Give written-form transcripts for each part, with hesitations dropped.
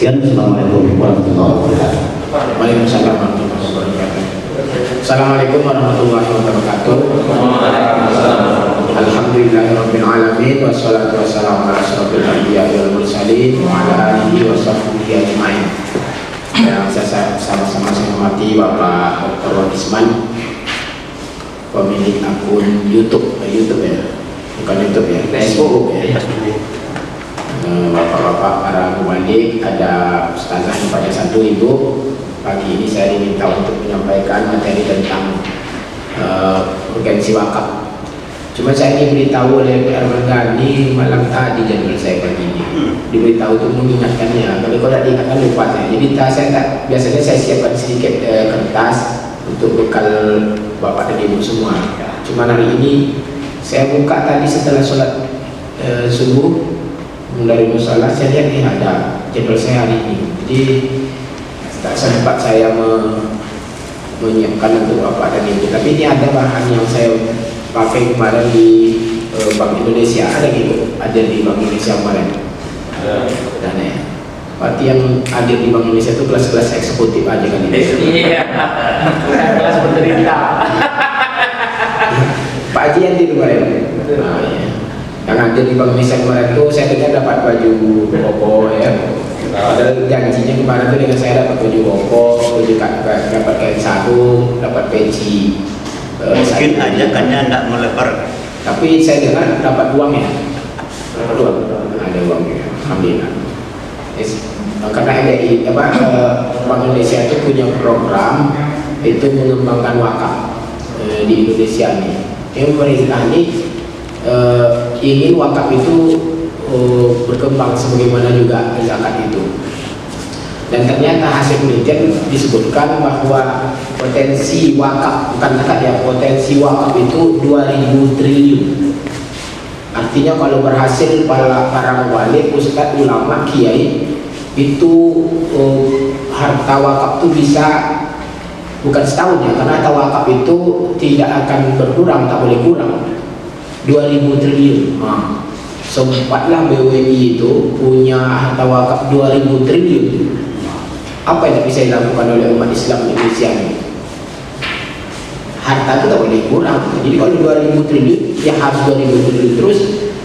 Sekian, Assalamualaikum warahmatullahi wabarakatuh. Waalaikumsalam warahmatullahi wabarakatuh. Assalamualaikum warahmatullahi wabarakatuh. Alhamdulillahirabbil alamin wassalatu wassalamu ala asyrofil anbiya'i wal mursalin wa ala alihi wa sahbihi ajmain. Yang saya sama-sama saya hormati Bapak Dr. Isman, pemilik akun YouTube ya, bukan YouTube ya, Facebook ya. Bapak-bapak para mubalik, ada ustazah yang pada satu ibu. Pagi ini saya diminta untuk menyampaikan materi tentang urgensi wakaf. Cuma saya ingin beritahu oleh PR Mergani malam tadi jadwal saya pagi ini. Diberitahu untuk mengingatkannya. Kalau tidak diingatkan lupa saya. Jadi biasanya saya siapkan sedikit kertas untuk bekal bapak dan ibu semua. Cuma hari ini saya buka tadi setelah sholat subuh dari musola, saya lihat ada jadwal saya hari ini. Jadi tak sempat saya menyiapkan untuk bapak dan ibu. Tapi ini ada bahan yang saya pakai kemarin di Bank Indonesia, ada gitu, ada di Bank Indonesia kemarin. Dan ya, berarti yang hadir di Bank Indonesia itu kelas-kelas eksekutif aja kan ini. Iya, kelas penderita. Pak Haji yang di kemarin. Nah, ya. Yang hadir di Bank Indonesia kemarin itu saya dengar dapat baju koko ya. Padahal janjinya kemarin itu dengan saya dapat baju koko, dapat kain sarung, dapat peci. Mungkin aja karena tidak melebar. Tapi saya dengar dapat uang ya. Dapat uang. Ada uangnya. Alhamdulillah. Karena MDI Bank Indonesia itu punya program itu mengembangkan wakaf di Indonesia nih. Yang pemerintah ini ingin wakaf itu berkembang sebagaimana juga zakat itu. Dan ternyata hasil penelitian disebutkan bahwa potensi wakaf, bukan zakat ya, potensi wakaf itu 2000 triliun. Artinya kalau berhasil para wali, ustadz, ulama, kiai itu harta wakaf itu bisa bukan setahun ya, karena harta wakaf itu tidak akan berkurang, tak boleh kurang. 2000 triliun. Nah, sempatlah BWI itu punya harta wakaf 2000 triliun. Apa yang bisa dilakukan oleh umat Islam Indonesia ini? Harta itu tak boleh kurang. Jadi kalau 2000 triliun, ya harus 2000 triliun terus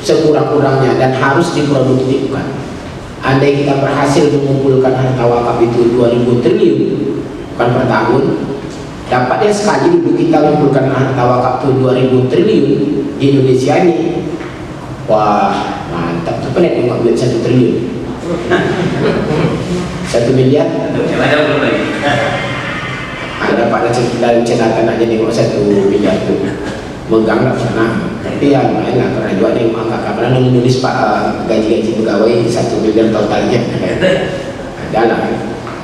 sekurang-kurangnya dan harus diproduktifkan. Andai kita berhasil mengumpulkan harta wakaf itu 2000 triliun, bukan per tahun, dapatnya sekali dulu kita mengumpulkan harta wakaf itu 2000 triliun di Indonesia ini. Wah, mantap. Itu penet nggak duit 1 triliun. 1 miliar. Ada pada dalam catatan aja nih, 1 miliar itu megang lah pernah. Tapi ya lumayan lah, karena juga nih angka karena nulis pak gaji-gaji pegawai 1 miliar totalnya. Ada lah.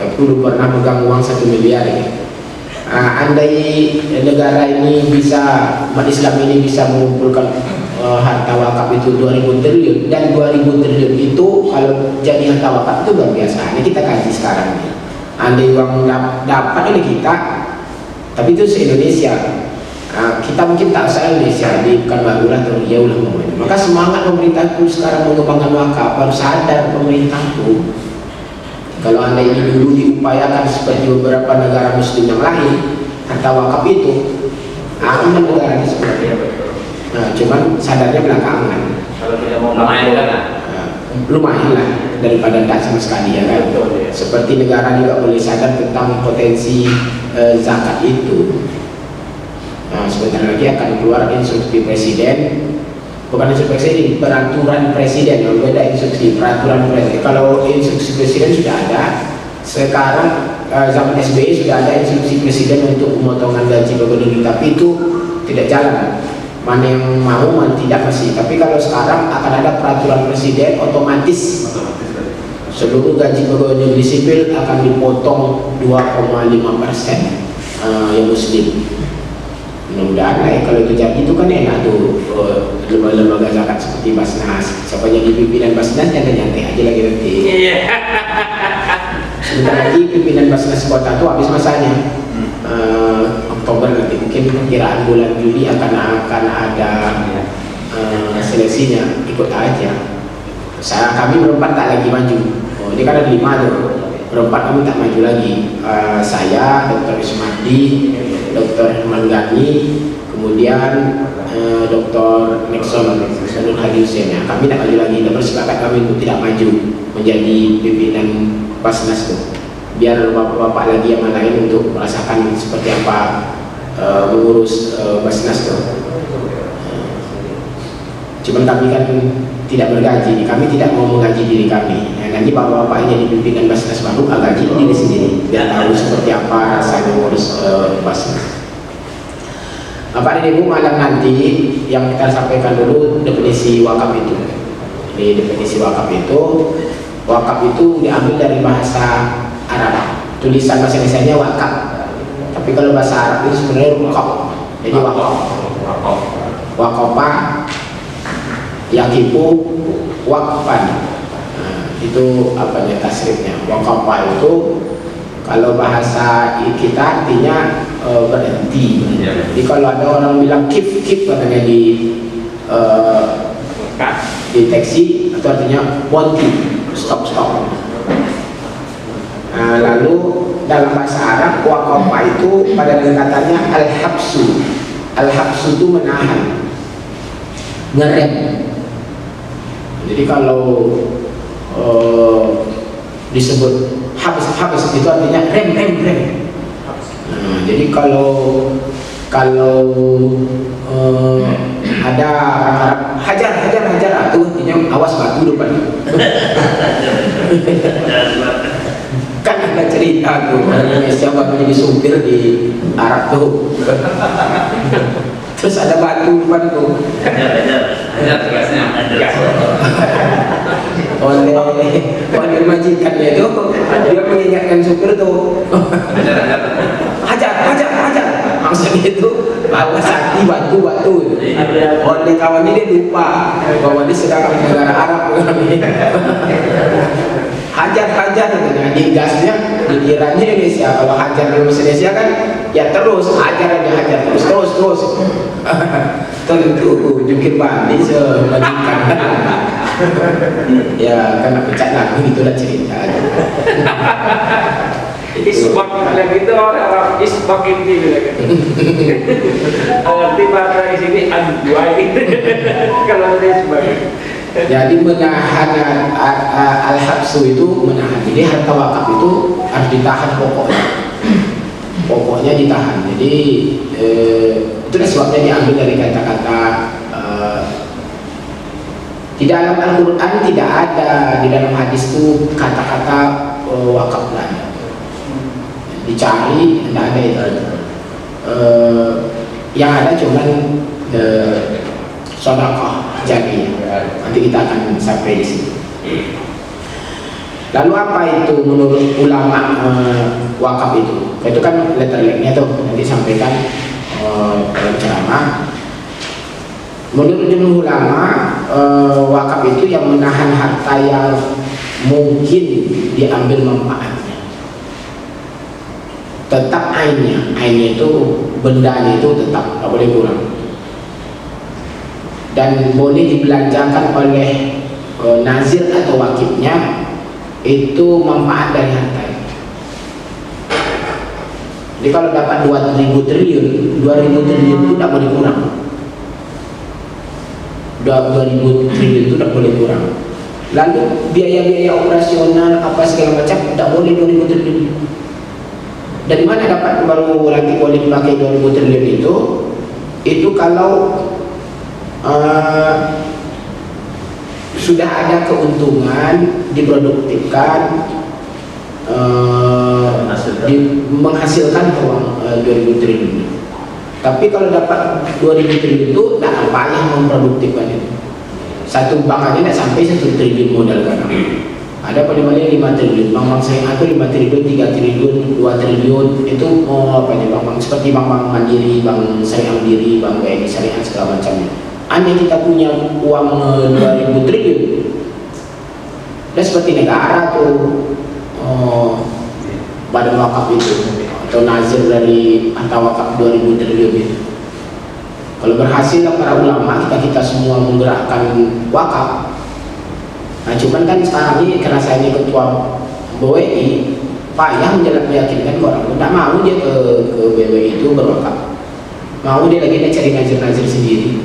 Aku dulu pernah megang uang 1 miliar ya. Andai negara ini bisa, umat Islam ini bisa mengumpulkan harta wakaf itu 2000 triliun, dan 2000 triliun itu kalau jadi harta wakaf itu luar biasa. Ini kita kaji sekarang nih. Andai uang dapat oleh kita, tapi itu se-Indonesia. Kita mungkin tak se-Indonesia, di Pekanbaru lah atau Riau lah ngomongnya. Maka semangat pemerintahku sekarang mengembangkan wakaf, harus sadar pemerintahku. Kalau anda ini dulu diupayakan seperti beberapa negara muslim yang lain, harta wakaf itu aman negaranya sebenarnya. Nah, cuman sadarnya belakangan. Kalau tidak mau memainkan, lumayan lah daripada tidak sama sekali ya kan. Seperti negara juga boleh sadar tentang potensi zakat itu. Nah, sebentar lagi akan keluar instruksi presiden, bukan instruksi presiden, peraturan presiden. Yang beda instruksi, peraturan presiden. Kalau instruksi presiden sudah ada, sekarang zaman SBY sudah ada instruksi presiden untuk pemotongan gaji pegawai negeri, tapi itu tidak jalan. Mana yang mau, mana tidak masih. Tapi kalau sekarang akan ada peraturan presiden, otomatis seluruh gaji pegawai negeri sipil akan dipotong 2,5% yang muslim. Mudah-mudahan lah ya, kalau itu jadi itu kan enak tuh lembaga-lembaga zakat seperti Basnas. Siapa jadi pimpinan Basnas nyantai-nyantai aja lagi nanti. Sebentar lagi pimpinan Basnas kota tuh habis masanya. Oktober nanti, mungkin perkiraan bulan Juli akan ada seleksinya, ikut aja. Kami berempat tak lagi maju. ini kan ada 5 tuh, berempat kami tak maju lagi. Saya, Dr. Ismadi, Dr. Herman Gani, kemudian Dr. Nixon Sanur Hadi Hussein. Ya, kami tak maju lagi, dan bersepakat kami untuk tidak maju menjadi pimpinan Basnas tuh. Biar bapak-bapak lagi yang lain untuk merasakan seperti apa mengurus Basnas tuh. Cuman kami kan tidak bergaji, kami tidak mau menggaji diri kami. Ya, nanti bapak-bapak yang jadi pimpinan Basnas baru gaji diri sendiri, biar tahu seperti apa rasanya mengurus Basnas. Bapak dan Ibu, malam nanti yang kita sampaikan dulu definisi wakaf itu. Di definisi wakaf itu diambil dari bahasa Arab. Tulisan bahasa Indonesia-nya wakaf. Tapi kalau bahasa Arab itu sebenarnya wakaf. Jadi wakaf. Wakafah, yakifu, wakfan. Nah, itu apanya tasrifnya. Wakafah itu kalau bahasa kita artinya berhenti. Jadi kalau ada orang bilang keep katanya di taksi, itu artinya berhenti, stop. Nah, lalu dalam bahasa Arab waqafa itu pada tingkatannya al-habsu. Al-habsu itu menahan, ngerem. Jadi kalau disebut habis itu artinya rem. Nah, jadi kalau ada orang Arab hajar itu artinya awas batu depan. Kan ada cerita tuh orang Indonesia waktu jadi supir di Arab tuh. Terus ada batu depan tuh. Hajar tugasnya. Oleh majikannya itu dia mengingatkan supir tuh. Hajar. Maksudnya itu awas hati batu. Oleh kawannya dia lupa bahwa dia sedang di negara Arab. Hajar dengan gasnya dikiranya Indonesia. Kalau hajar di Indonesia kan ya terus hajar terus. Tentu jungkir balik semajikan. Ya karena pecah lagu itulah cerita. Isbak gitu orang isbak ini bilang. Arti bahasa di sini anduai. Kalau isbak. Jadi menahan al-habsu itu menahan. Jadi harta wakaf itu harus ditahan pokoknya ditahan. Jadi itu sebabnya diambil dari kata-kata di dalam Al-Quran tidak ada, di dalam hadis itu kata-kata wakaf tidak ada. Dicari tidak ada itu. Yang ada cuman sedekah jariah. Nanti kita akan sampai di sini. Lalu apa itu menurut ulama wakaf itu? Itu kan letterleknya tuh nanti sampaikan dalam ceramah. Menurut jumhur ulama wakaf itu yang menahan harta yang mungkin diambil manfaatnya. Tetap ainnya itu bendanya itu tetap tak boleh kurang. Dan boleh dibelanjakan oleh nazir atau wakifnya itu manfaat dari harta. Jadi kalau dapat 2.000 triliun itu tak boleh kurang. 2.000 triliun itu tak boleh kurang. Lalu biaya-biaya operasional apa segala macam tak boleh 2.000 triliun. Dari mana dapat baru lagi boleh dipakai 2.000 triliun itu kalau sudah ada keuntungan diproduktifkan menghasilkan uang 2.000 triliun. Tapi kalau dapat 2.000 triliun itu tidak payah memproduktifkan itu. Satu bank aja tidak sampai 1 triliun modal kan. Ada paling-paling 5 triliun. Bank-bank syariah itu 5 triliun, 3 triliun, 2 triliun itu bank-bank seperti bank-bank Mandiri, bank syariah Mandiri, bank BNI syariah segala macamnya. Andai kita punya uang 2.000 triliun, dan seperti negara tuh badan wakaf itu atau nazir dari harta wakaf 2.000 triliun itu. Kalau berhasil para ulama kita semua menggerakkan wakaf, Nah cuman kan sekarang ini karena saya ini ketua BWI, payah meyakinkan orang itu, tidak mau dia ke BWI itu berwakaf, mau dia lagi cari nazir sendiri.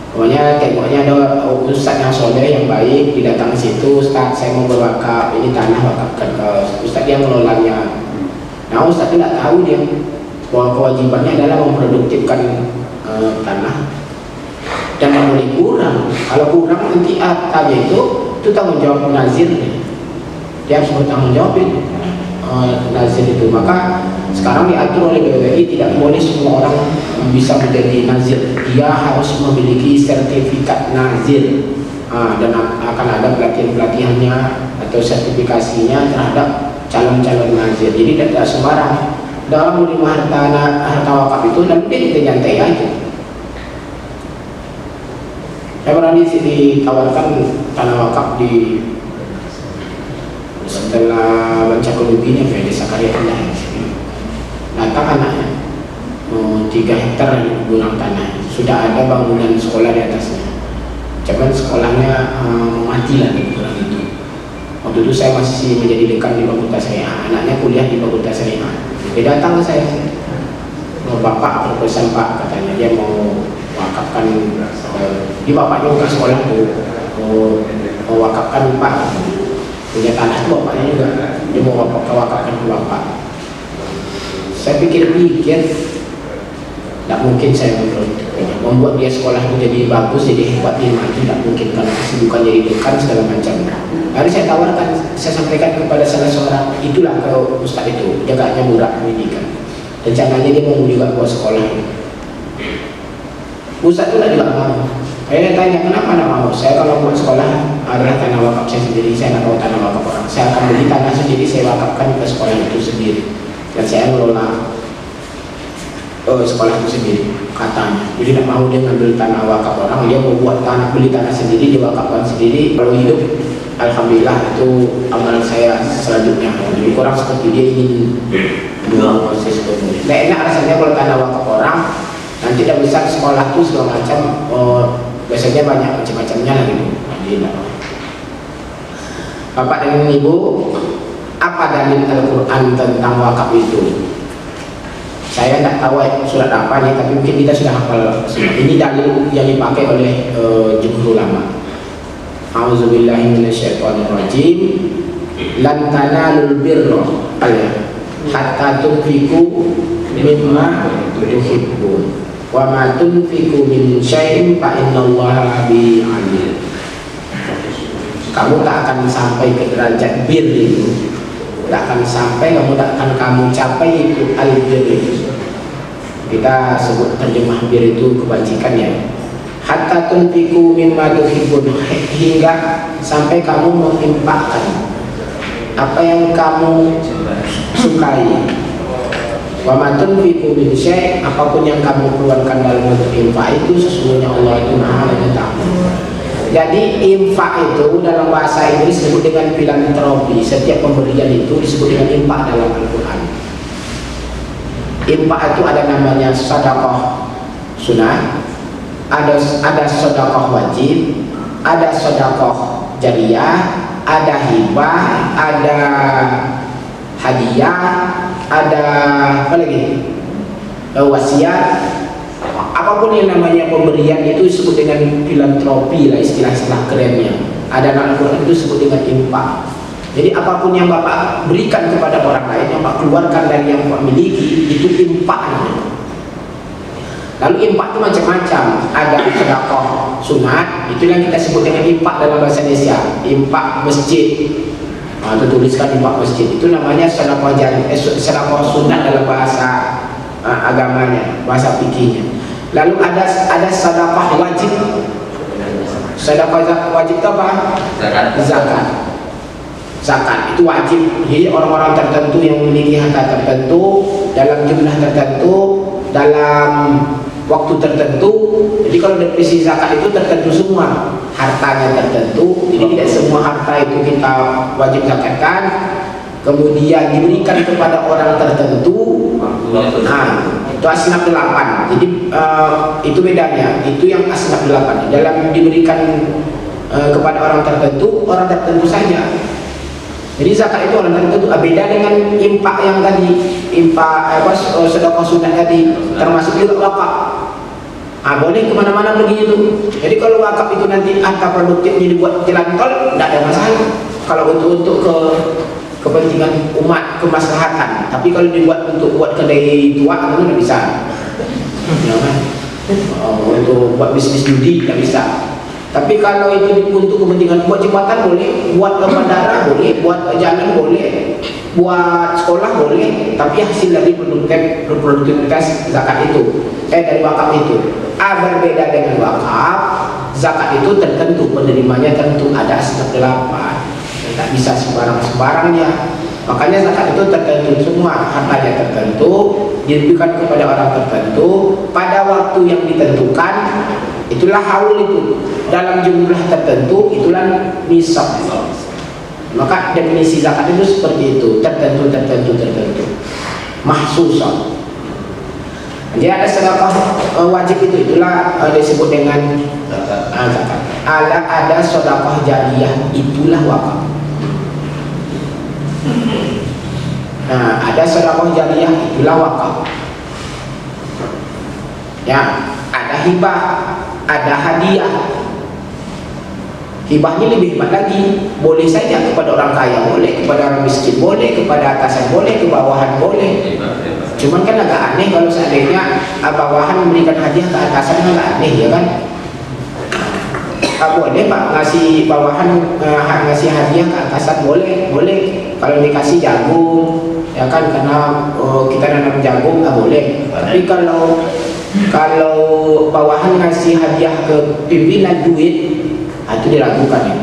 Pokoknya tengoknya ada ustaz yang soleh yang baik didatang ke situ, Ustaz saya mau berwakaf, ini tanah wakafkan ke ustaz yang mengelolanya. Nah ustaz tidak tahu dia bahwa kewajibannya adalah memproduktifkan tanah dan tidak boleh kurang. Kalau kurang nanti hartanya itu tanggung jawab nazir, dia harus bertanggung jawab itu nazir itu. Maka sekarang diatur oleh BWI tidak boleh semua orang bisa menjadi nazir, dia harus memiliki sertifikat nazir. Dan akan ada pelatihannya atau sertifikasinya terhadap calon-calon nazir. Jadi tidak sembarang dalam menerima harta wakaf itu dan dia kita nyantai aja. Saya pernah ditawarkan tanah wakaf di setelah baca kelubinya kayak desa Karya Indah. Datang anaknya, 3 hektar gunung tanah, sudah ada bangunan sekolah di atasnya. Cuman sekolahnya mati lah kurang itu. Waktu itu saya masih menjadi dekan di Fakultas Syariah, anaknya kuliah di Fakultas Syariah. Dia datang ke saya, Bapak berpesan Pak, katanya dia mau wakafkan di bapaknya bukan sekolah tuh, mau wakafkan Pak, punya tanah itu bapaknya juga, dia mau wakafkan ke bapak. Saya pikir-pikir tidak mungkin saya membuat dia sekolah itu jadi bagus, jadi hebat, dia maju, tidak mungkin karena kesibukan jadi dekan segala macam. Lalu saya tawarkan, saya sampaikan kepada salah seorang, itulah kalau Ustaz itu jaganya murah pendidikan, rencananya dia mau juga buat sekolah. Ustaz itu tidak mau. Saya tanya kenapa tidak mau? Saya kalau buat sekolah adalah tanah wakaf saya sendiri, saya tidak mau tanah wakaf orang. Saya akan beli tanah sendiri, saya wakafkan ke sekolah itu sendiri, dan saya mengelola sekolah itu sendiri, katanya. Jadi tidak mau dia ngambil tanah wakaf orang, dia mau buat tanah, beli tanah sendiri, dia wakafkan sendiri. Kalau hidup, alhamdulillah itu amalan saya selanjutnya. Jadi kurang seperti dia ingin proses kemudian. Nah enak rasanya kalau tanah wakaf orang, nanti tidak besar sekolah itu segala macam, biasanya banyak macam-macamnya lah gitu. Jadi Bapak dan Ibu, apa dalil Al-Quran tentang wakaf itu? Saya tidak tahu surat apa nih, tapi mungkin kita sudah hafal semua. Ini dalil yang dipakai oleh jumhur ulama. A'udzubillahi minasyaitonirrajim. Lan tanalul birra hatta tunfiqu mimma tuhibbun wa ma tunfiqu min syai'in fa innallaha bihi alim. Kamu tak akan sampai ke derajat bir itu, tak akan sampai, kamu tak akan kamu capai itu al-bir itu. Kita sebut terjemah bir itu kebajikan ya. Hatta tunfiqu mimma tuhibbun, hingga sampai kamu menginfakkan apa yang kamu sukai. Wa ma tunfiqu min syai', apapun yang kamu keluarkan dalam bentuk infak itu sesungguhnya Allah itu Maha mengetahui. Jadi infak itu dalam bahasa Inggris disebut dengan filantropi. Setiap pemberian itu disebut dengan infak dalam Al-Quran. Infak itu ada namanya sedekah sunat, ada sedekah wajib, ada sedekah jariyah, ada hibah, ada hadiah, ada apa lagi? Wasiat. Apapun yang namanya pemberian itu disebut dengan filantropi lah, istilah-istilah kerennya. Ada dalam Al-Quran itu disebut dengan infak. Jadi apapun yang Bapak berikan kepada orang lain, yang Bapak keluarkan dari yang Bapak miliki, itu infak. Lalu infak itu macam-macam. Ada sedekah sunat, itu yang kita sebut dengan infak dalam bahasa Indonesia. Infak masjid. Itu tuliskan infak masjid. Itu namanya sedekah sedekah sunat dalam bahasa agamanya, bahasa fikihnya. Lalu ada sedekah wajib. Sedekah wajib itu apa? Zakat. Zakat itu wajib. Jadi orang-orang tertentu yang memiliki harta tertentu dalam jumlah tertentu dalam waktu tertentu. Jadi kalau definisi zakat itu tertentu semua, hartanya tertentu. Jadi tidak semua harta itu kita wajib zakatkan. Kemudian diberikan kepada orang tertentu. Nah, itu asnaf 8. Jadi itu bedanya. Itu yang asnaf 8. Dalam diberikan kepada orang tertentu saja. Jadi zakat itu orang tertentu. Beda dengan infak yang tadi, infak sedekah sunat tadi, termasuk juga wakaf. Boleh kemana-mana pergi itu. Jadi kalau wakaf itu nanti angka produktifnya dibuat jalan tol, tidak ada masalah. Kalau untuk kepentingan umat, kemaslahatan. Tapi kalau dibuat untuk buat kedai tua, itu tidak bisa. Ya kan? Untuk buat bisnis judi tidak bisa. Tapi kalau itu untuk kepentingan buat jembatan boleh, buat bandara boleh, buat jalan boleh, buat sekolah boleh, tapi hasil dari produktivitas zakat itu, dari wakaf itu. Berbeda dengan wakaf, zakat itu tertentu, penerimanya tentu ada asbab 8, tidak bisa sembarang-sembarangnya. Makanya zakat itu tertentu semua, hartanya tertentu, diberikan kepada orang tertentu pada waktu yang ditentukan. Itulah haul itu, dalam jumlah tertentu, itulah nisab. Maka definisi zakat itu seperti itu, tertentu, mahsusah. Jadi ada sedekah wajib itulah disebut dengan zakat. Ada sedekah jariyah, itulah wakaf. Nah, ada sedekah jariyah, itulah wakaf. Ya, ada hibah, ada hadiah. Hibahnya lebih hebat lagi. Boleh saja kepada orang kaya, boleh kepada orang miskin, boleh kepada atasan, boleh ke bawahan, boleh. Cuman kan agak aneh kalau seandainya bawahan memberikan hadiah ke atasan, agak aneh ya kan. Boleh Pak ngasih bawahan ngasih hadiah ke atasan, boleh. Kalau dikasih jagung, ya kan, karena kita nanam jagung, boleh. Tapi kalau bawahan ngasih hadiah ke pimpinan duit, itu diragukan ya.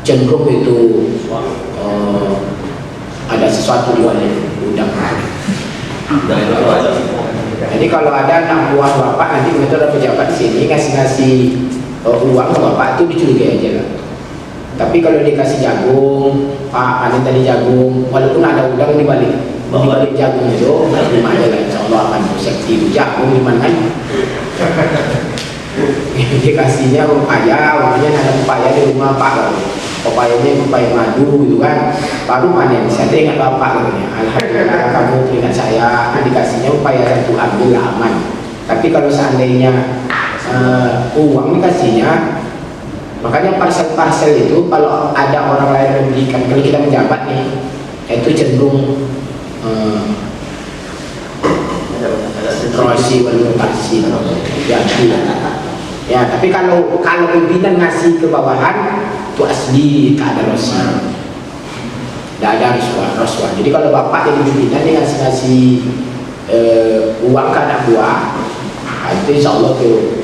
Cenderung itu ada sesuatu di balik udang. Jadi kalau ada anak buah bapak nanti begitu ada pejabat sini ngasih uang ke bapak, itu dicurigai aja lah. Tapi kalau dikasih jagung, Pak panen tadi jagung, walaupun ada udang di balik jagung itu, terima aja lah, insya Allah akan sekti jagung di mana kan. Dikasihnya pepaya, umpamanya ada pepaya di rumah Pak, pepayanya pepaya madu gitu kan, baru panen. Saya ingat bapak katanya, alhamdulillah kamu ingat saya, dikasihnya pepaya satu, ambil aman. Tapi kalau seandainya uang dikasihnya, makanya parsel itu kalau ada orang lain memberikan, kalau kita menjabat nih, itu cenderung rosi bermutasi ya. Tapi kalau pimpinan ngasih ke bawahan, itu asli tak ada rosi, tidak ada rasuah. Jadi kalau bapak jadi pimpinan dia ngasih uang ke anak buah, itu insya Allah tuh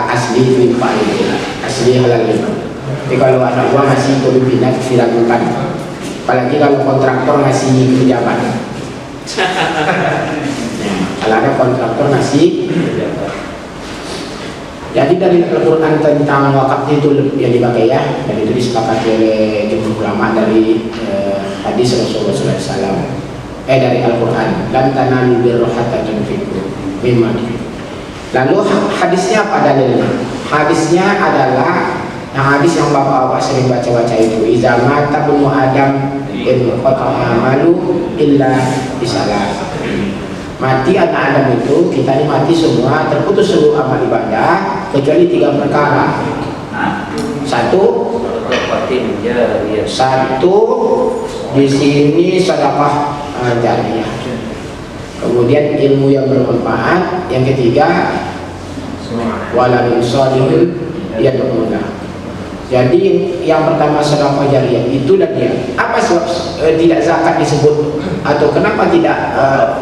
asli limpah itu, asli halal limpah. Tapi kalau anak buah ngasih ke pimpinan diragukan, apalagi kalau kontraktor ngasih ke pejabat. Kalau ada kontraktor ngasih. Jadi dari Al-Quran tentang wakaf itu yang dipakai ya, dan itu disepakati oleh jumhur ulama dari hadis Rasulullah SAW. Dari Al-Quran, lan tanalul birra hatta tunfiqu mimma tuhibbu. Lalu hadisnya apa dalilnya? Hadisnya adalah hadis yang bapak-bapak sering baca-baca itu, iza mata ibnu Adam inqata'a amalu illa bisalah. Mati anak Adam itu, kita ini mati semua, terputus seluruh amal ibadah kecuali 3 perkara. Satu di sini sedekah jariyah. Kemudian ilmu yang bermanfaat. Yang ketiga waladun shalihun yad'ulah. Jadi yang pertama sedekah jariyah itu dan dia. Apa sebab tidak zakat disebut, atau kenapa tidak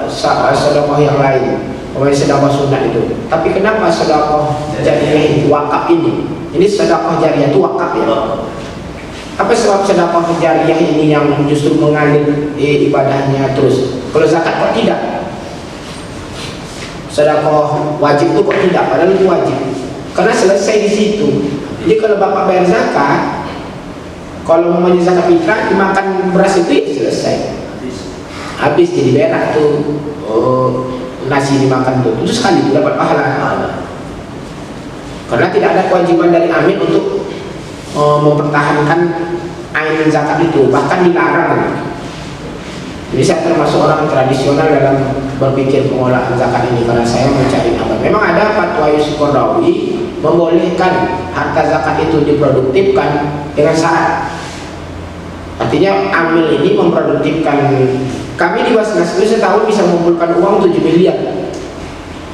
sedekah yang lain, sedekah sunat itu? Tapi kenapa sedekah jariyah itu wakaf ini? Ini sedekah jariyah itu wakaf ya. Apa sebab sedekah jariyah ini yang justru mengalir ibadahnya terus? Kalau zakat kok tidak? Sedekah wajib itu kok tidak? Padahal itu wajib. Karena selesai di situ. Jadi kalau bapak bayar zakat, kalau mau zakat fitrah dimakan beras itu ya selesai, habis jadi berak tuh, nasi dimakan tuh, itu sekali itu dapat pahala. Karena tidak ada kewajiban dari amin untuk mempertahankan ain zakat itu, bahkan dilarang. Jadi saya termasuk orang tradisional dalam berpikir pengolahan zakat ini karena saya mencari apa. Memang ada fatwa Yusuf Qaradawi membolehkan harta zakat itu diproduktifkan dengan syarat. Artinya amil ini memproduktifkan. Kami di Basnas itu setahun bisa mengumpulkan uang 7 miliar.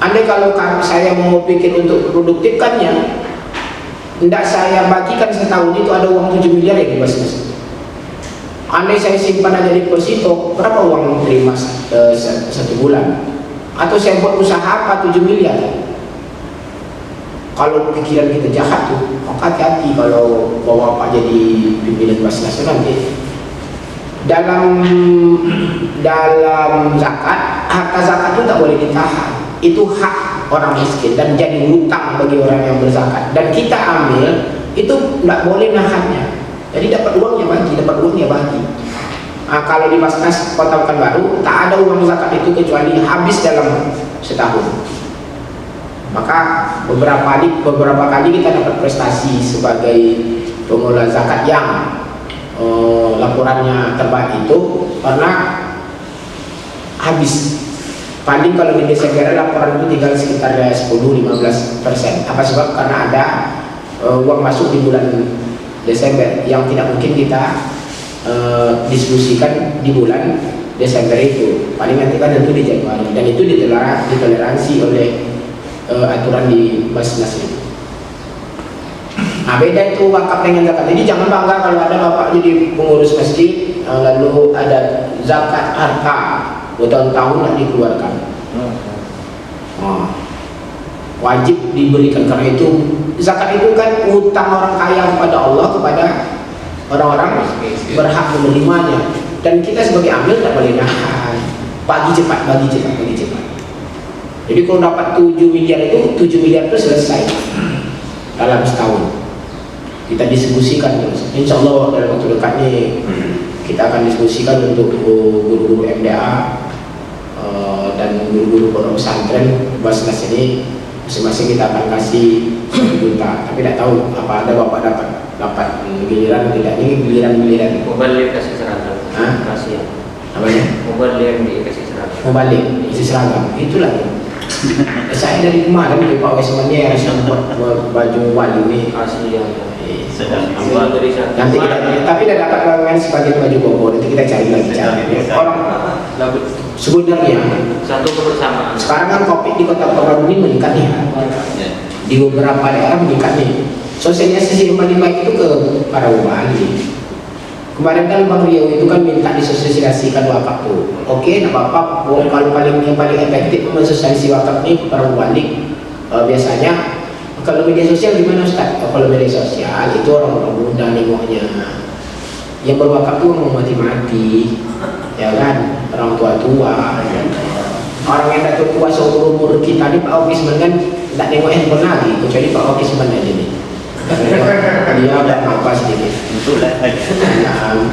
Andai kalau saya mau pikir untuk produktifkannya, tidak saya bagikan setahun itu ada uang 7 miliar ya di Basnas. Andai saya simpan aja di deposito, berapa uang terima satu bulan? Atau saya buat usaha apa 7 miliar? Kalau pikiran kita jahat tuh, maka hati-hati kalau bawa apa jadi pimpinan Basnas nanti. Dalam zakat, harta zakat itu tak boleh ditahan. Itu hak orang miskin dan jadi hutang bagi orang yang berzakat. Dan kita ambil itu tidak boleh nahannya. Jadi dapat uangnya bagi, Nah, kalau di Basnas Kota Pekanbaru tak ada uang zakat itu kecuali habis dalam setahun. Maka beberapa kali kita dapat prestasi sebagai pengelola zakat yang laporannya terbaik itu karena habis. Paling kalau di Desember laporan itu tinggal sekitar 10-15%. Apa sebab? Karena ada uang masuk di bulan Desember yang tidak mungkin kita diskusikan di bulan Desember itu. Paling nanti kan tentu di Januari, dan itu ditoleransi oleh aturan di Basnas itu. Nah, beda itu wakaf dengan zakat. Jadi jangan bangga kalau ada bapak jadi pengurus masjid lalu ada zakat harta bertahun-tahun tidak dikeluarkan. Wajib diberikan, karena itu zakat itu kan utang orang kaya kepada Allah, kepada orang-orang berhak menerimanya. Dan kita sebagai amil tak boleh nahan, bagi cepat. Jadi kalau dapat 7 miliar itu, 7 miliar itu selesai dalam setahun. Kita diskusikan terus. Insya Allah dalam waktu dekat ini kita akan diskusikan untuk guru-guru MDA dan guru-guru pondok pesantren Basnas ini, masing-masing kita akan kasih 1 juta. Tapi tidak tahu apa ada bapak dapat giliran tidak. Ini giliran. Mubalik kasih seragam. Kasih ya. Apanya? Mubalik dikasih seragam. Mubalik isi seragam. Itulah. Saya dari kemarin di Pak Wesmannya yang buat baju wali ini. Kasih ya. Nanti kita, tapi tidak dapat bangunan sebagai baju koko. Nanti kita cari lagi orang. Sebenarnya satu kebersamaan. Sekarang kan kopi di Kota Pekanbaru ini meningkat nih. Di beberapa daerah meningkat nih. Sosialisasi yang paling baik itu ke para wali. Kemarin kan Bang Riau itu kan minta disosialisasikan wakaf tuh. Oke, nah Bapak, kalau yang paling efektif mensosialisasi wakaf ini para wali. Biasanya kalau media sosial gimana Ustaz? Kalau media sosial itu orang-orang muda nengoknya. Yang berwakaf itu orang mati-mati, ya kan? Orang tua-tua. Orang yang dah tua seumur umur kita ni Pak Oki sebenarnya tak nengok handphone lagi, kecuali Pak Oki sebenarnya aja nih. Dia udah apa sedikit.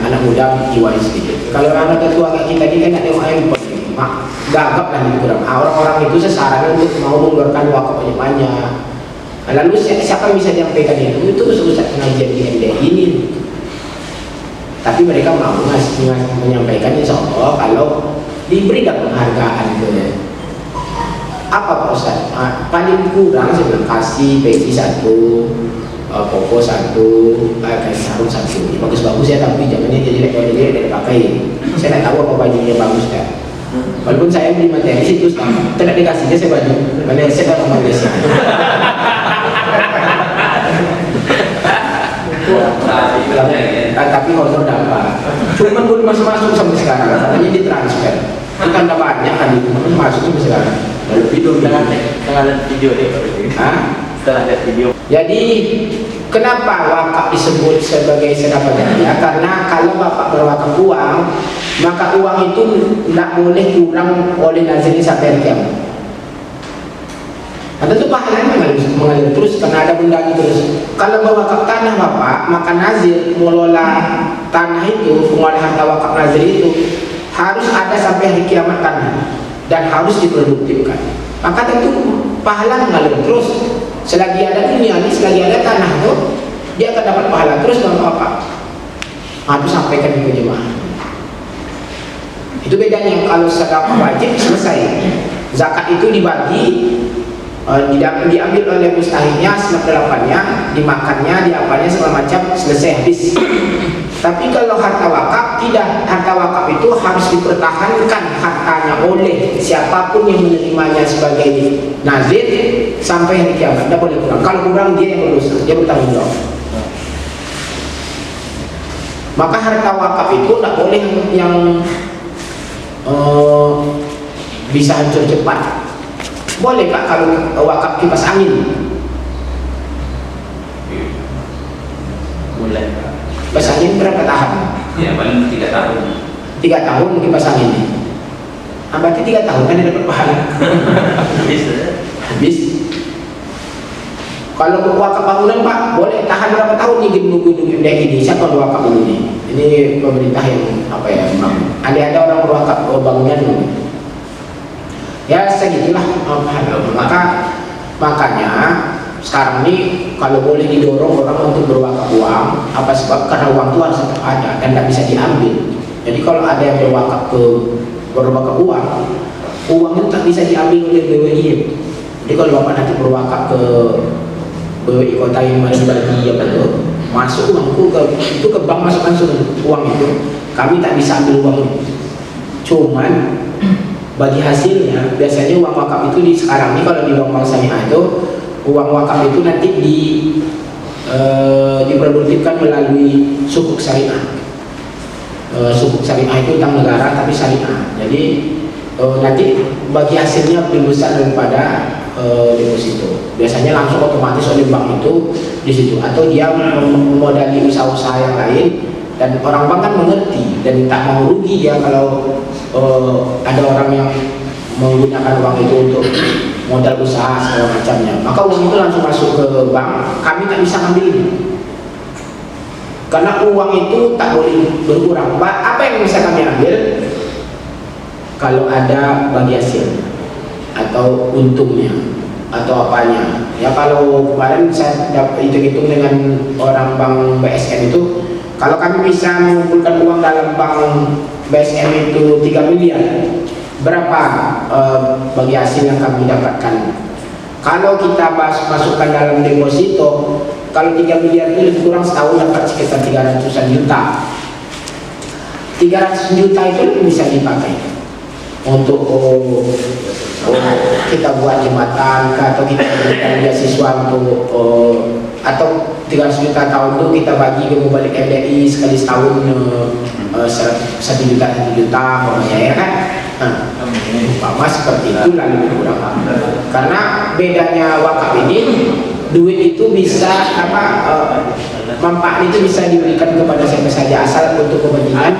Anak muda jiwa sedikit. Kalau anak tua kayak kita ni kan tak nengok handphone. Mak gagap lah gitu kurang. Orang-orang itu sesaran untuk mau mengeluarkan wakaf banyak-banyak. Lalu siapa yang bisa menyampaikan itu? Itu ustaz pengajian di MDI ini. Tapi mereka mau menyampaikan insya Allah kalau diberikan penghargaan ke apa Pak Ustaz? Paling kurang sebelum kasih peci 1, koko 1, kasih sarung 1. Bagus-bagus ya, tapi jangannya jadi lekor-lekor tidak dipakai. Saya tak tahu apa bajunya bagus kan. Walaupun saya beli materi situ, tidak dikasihnya saya baju. Mana saya tak mau Malaysia. Tapi honor dapat. Cuman belum masuk sampai sekarang. Katanya ditransfer. Itu tanda banyak kan itu masuk sampai sekarang. Video Setelah video deh. Setelah lihat video. Jadi kenapa wakaf disebut sebagai sedekah jariah? Karena kalau bapak berwakaf uang, maka uang itu tidak boleh kurang oleh nazirin sampai kiamat. Ada tuh pahalanya mengalir terus karena ada benda itu terus. Kalau berwakaf tanah bapak, maka nazir mengelola tanah itu, mengelola harta wakaf nazir itu harus ada sampai hari kiamat tanah dan harus diproduktifkan. Maka tentu pahala mengalir terus. Selagi ada dunia ini, selagi ada tanah itu, dia akan dapat pahala terus dengan apa? Itu sampaikan ke jemaah. Itu bedanya. Kalau sedekah wajib selesai, zakat itu dibagi, diambil oleh mustahiknya, seperlapannya, dimakannya, diapanya segala macam, selesai habis. Tapi kalau harta wakaf tidak, harta wakaf itu harus dipertahankan hartanya oleh siapapun yang menerimanya sebagai nazir sampai hari kiamat. Tidak boleh kurang. Kalau kurang dia yang berdosa, dia bertanggung jawab. Maka harta wakaf itu tidak boleh yang bisa hancur cepat. Boleh Pak kalau wakaf kipas angin. Boleh. Kipas angin berapa tahun? Ya paling 3 tahun. 3 tahun kipas angin. Berarti 3 tahun kan dia dapat pahala. Habis. Kalau wakaf bangunan Pak, boleh tahan berapa tahun nih gedung-gedung ini? Siapa yang wakaf dulu nih? Ini pemerintah yang apa ya? Ada orang berwakaf bangunan dulu. Ya segitulah makanya sekarang ini kalau boleh didorong orang untuk berwakaf uang, apa sebab? Karena uang itu harus tetap ada dan tidak bisa diambil. Jadi kalau ada yang berwakaf uang itu tak bisa diambil oleh BWI. Jadi kalau Bapak nanti berwakaf ke BWI kota yang mana dibagi apa itu, masuk uangku itu ke bank, masuk langsung uang itu. Kami tak bisa ambil uang itu. Cuman bagi hasilnya biasanya uang wakaf itu di sekarang ini kalau di bank syariah itu uang wakaf itu nanti diproduktifkan melalui sukuk syariah. Sukuk syariah itu utang negara tapi syariah. Jadi nanti bagi hasilnya lebih besar daripada deposito. Biasanya langsung otomatis oleh bank itu di situ, atau dia memodali usaha-usaha yang lain. Dan orang bank kan mengerti dan tak mau rugi dia kalau ada orang yang menggunakan uang itu untuk modal usaha segala macamnya. Maka uang itu langsung masuk ke bank, kami tak bisa ambil ini. Karena uang itu tak boleh berkurang. Apa yang bisa kami ambil? Kalau ada bagi hasil atau untungnya atau apanya. Ya kalau kemarin saya hitung-hitung dengan orang bank BSN itu, kalau kami bisa mengumpulkan uang dalam bank BSN itu 3 miliar, berapa bagi hasil yang kami dapatkan? Kalau kita masukkan dalam deposito, kalau 3 miliar itu lebih kurang setahun dapat sekitar 300-an juta. 300 juta itu bisa dipakai untuk kita buat jembatan, atau kita berikan beasiswa untuk atau 300 juta tahun itu kita bagi ke balik MDI sekali setahun 1 juta ya kan? Umpama seperti itu lalu kurang. Karena bedanya wakaf ini, duit itu bisa manfaat itu bisa diberikan kepada siapa saja asal untuk kepentingan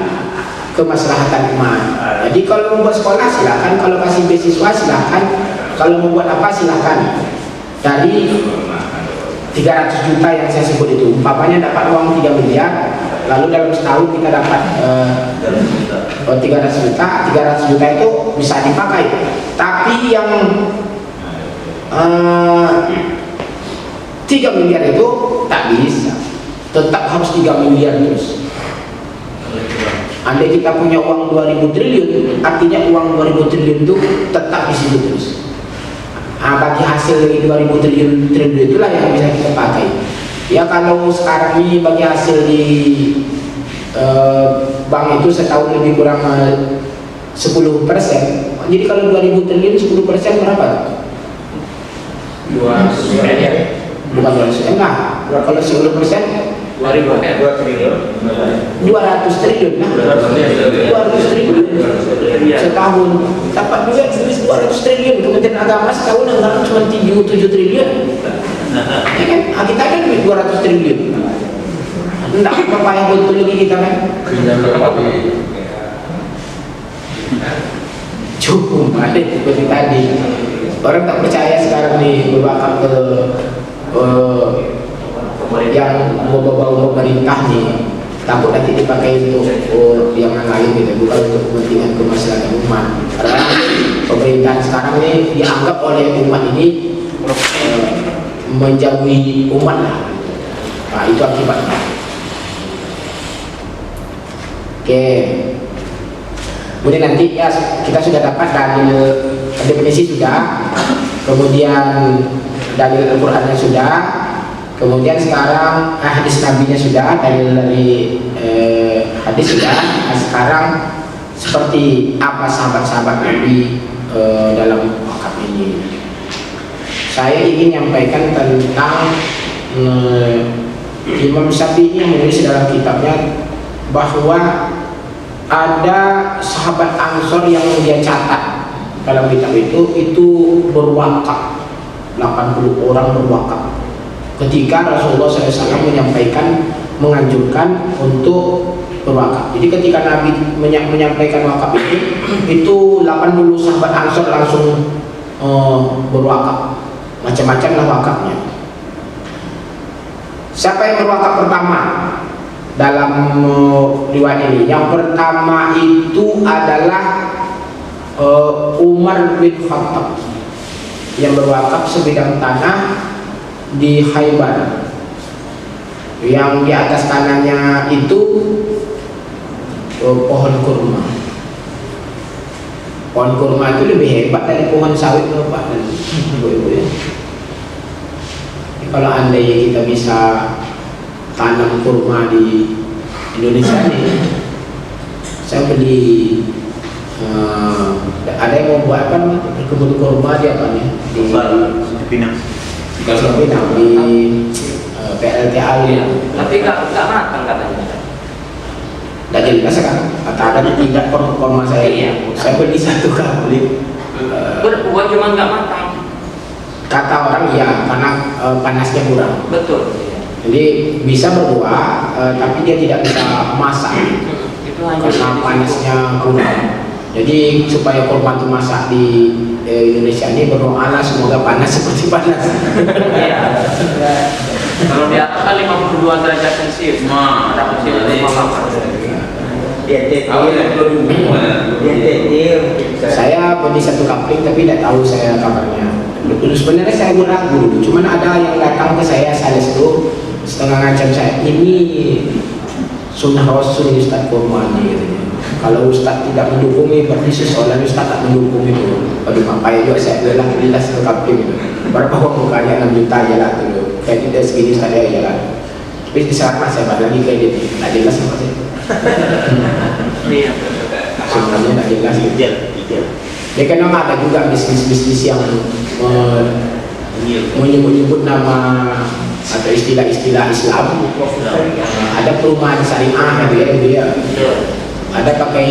kemaslahatan umat. Jadi kalau membuat sekolah silakan, kalau kasih beasiswa silakan, kalau membuat apa silakan. Dari 300 juta yang saya sebut itu, umpamanya dapat uang 3 miliar, lalu dalam setahun kita dapat 300 juta itu bisa dipakai. Tapi yang 3 miliar itu tak bisa, tetap harus 3 miliar terus. Andai kita punya uang 2000 triliun, artinya uang 2000 triliun itu tetap di situ terus. Bagi hasil dari 2000 triliun itulah yang bisa kita pakai. Ya kalau sekarang ini bagi hasil di bank itu setahun lebih kurang 10%. Jadi kalau 2000 triliun 10% berapa? 200 miliar. Bukan 200, enggak. Kalau 10% 200 triliun nah 200 triliun setahun dapat juga 200 triliun. Kementerian Agama setahun anggaran cuma 7 triliun ya kan? Kita kan 200 triliun enggak apa yang betul lagi kita kan cukup ada seperti tadi orang tak percaya sekarang nih berbakar ke yang bau-bau pemerintah nih, takut nanti dipakai untuk yang lain gitu, bukan untuk kepentingan kemaslahatan umat. Karena pemerintahan sekarang ini dianggap oleh umat ini menjauhi umat lah. Nah, itu akibatnya. Oke. Kemudian nanti ya kita sudah dapat dalil definisi sudah, kemudian dalil Al-Qur'annya sudah, kemudian sekarang hadis nabinya sudah, dalil dari hadis sudah. Nah, sekarang seperti apa sahabat-sahabat Nabi dalam wakaf ini. Saya ingin menyampaikan tentang Imam Syafi'i yang menulis dalam kitabnya bahwa ada sahabat Ansor yang dia catat dalam kitab itu berwakaf, 80 orang berwakaf ketika Rasulullah SAW menganjurkan untuk berwakaf. Jadi ketika Nabi menyampaikan wakaf itu 80 sahabat Ansor langsung berwakaf. Macam-macam lah wakafnya. Siapa yang berwakaf pertama dalam riwayat ini? Yang pertama itu adalah Umar bin Khattab yang berwakaf sebidang tanah di Khaybar. Yang di atas kanannya itu pohon kurma. Pohon kurma itu lebih hebat dari pohon sawit, Pak dan Ibu-ibu ya. Kalau andai kita bisa tanam kurma di Indonesia nih, saya beli ada yang mau buat apa kebun kurma di apa nih di Pinang. Pinang di PLTA ini. Tapi nggak matang katanya. Tidak jelas kan? Kata ada tingkat kurma saya. Iya. Saya beli satu kali. Berbuah cuma nggak matang. Kata orang iya karena panasnya kurang. Betul. Jadi bisa berbuah, tapi dia tidak bisa masak Itu hanya karena panasnya kurang. Jadi supaya kurma itu masak di Indonesia ini berdoalah semoga panas seperti panas. Iya. Kalau di atas kan 52 derajat Celcius, ada musim Saya beli satu kapling tapi tidak tahu saya kabarnya. Sebenarnya saya ragu dulu, cuman ada yang datang ke saya sales itu setengah ngacam saya, ini sunnah Rasul Ustaz kurma ini katanya. Kalau Ustaz tidak mendukung berarti seseorang Ustaz tak mendukung itu. Waduh ngapain juga saya bilang belilah satu kapling itu. Berapa uang mukanya 6 juta aja lah dulu. Kayak tidak segini saja ya lah. Tapi di sana saya balik lagi kayak gitu. Tidak jelas apa sih? Iya. Sebenarnya tidak jelas. Ideal. Ya kan memang ada juga bisnis-bisnis yang menyebut-nyebut nama atau istilah-istilah Islam. Ada perumahan syariah gitu ya. Ada pakai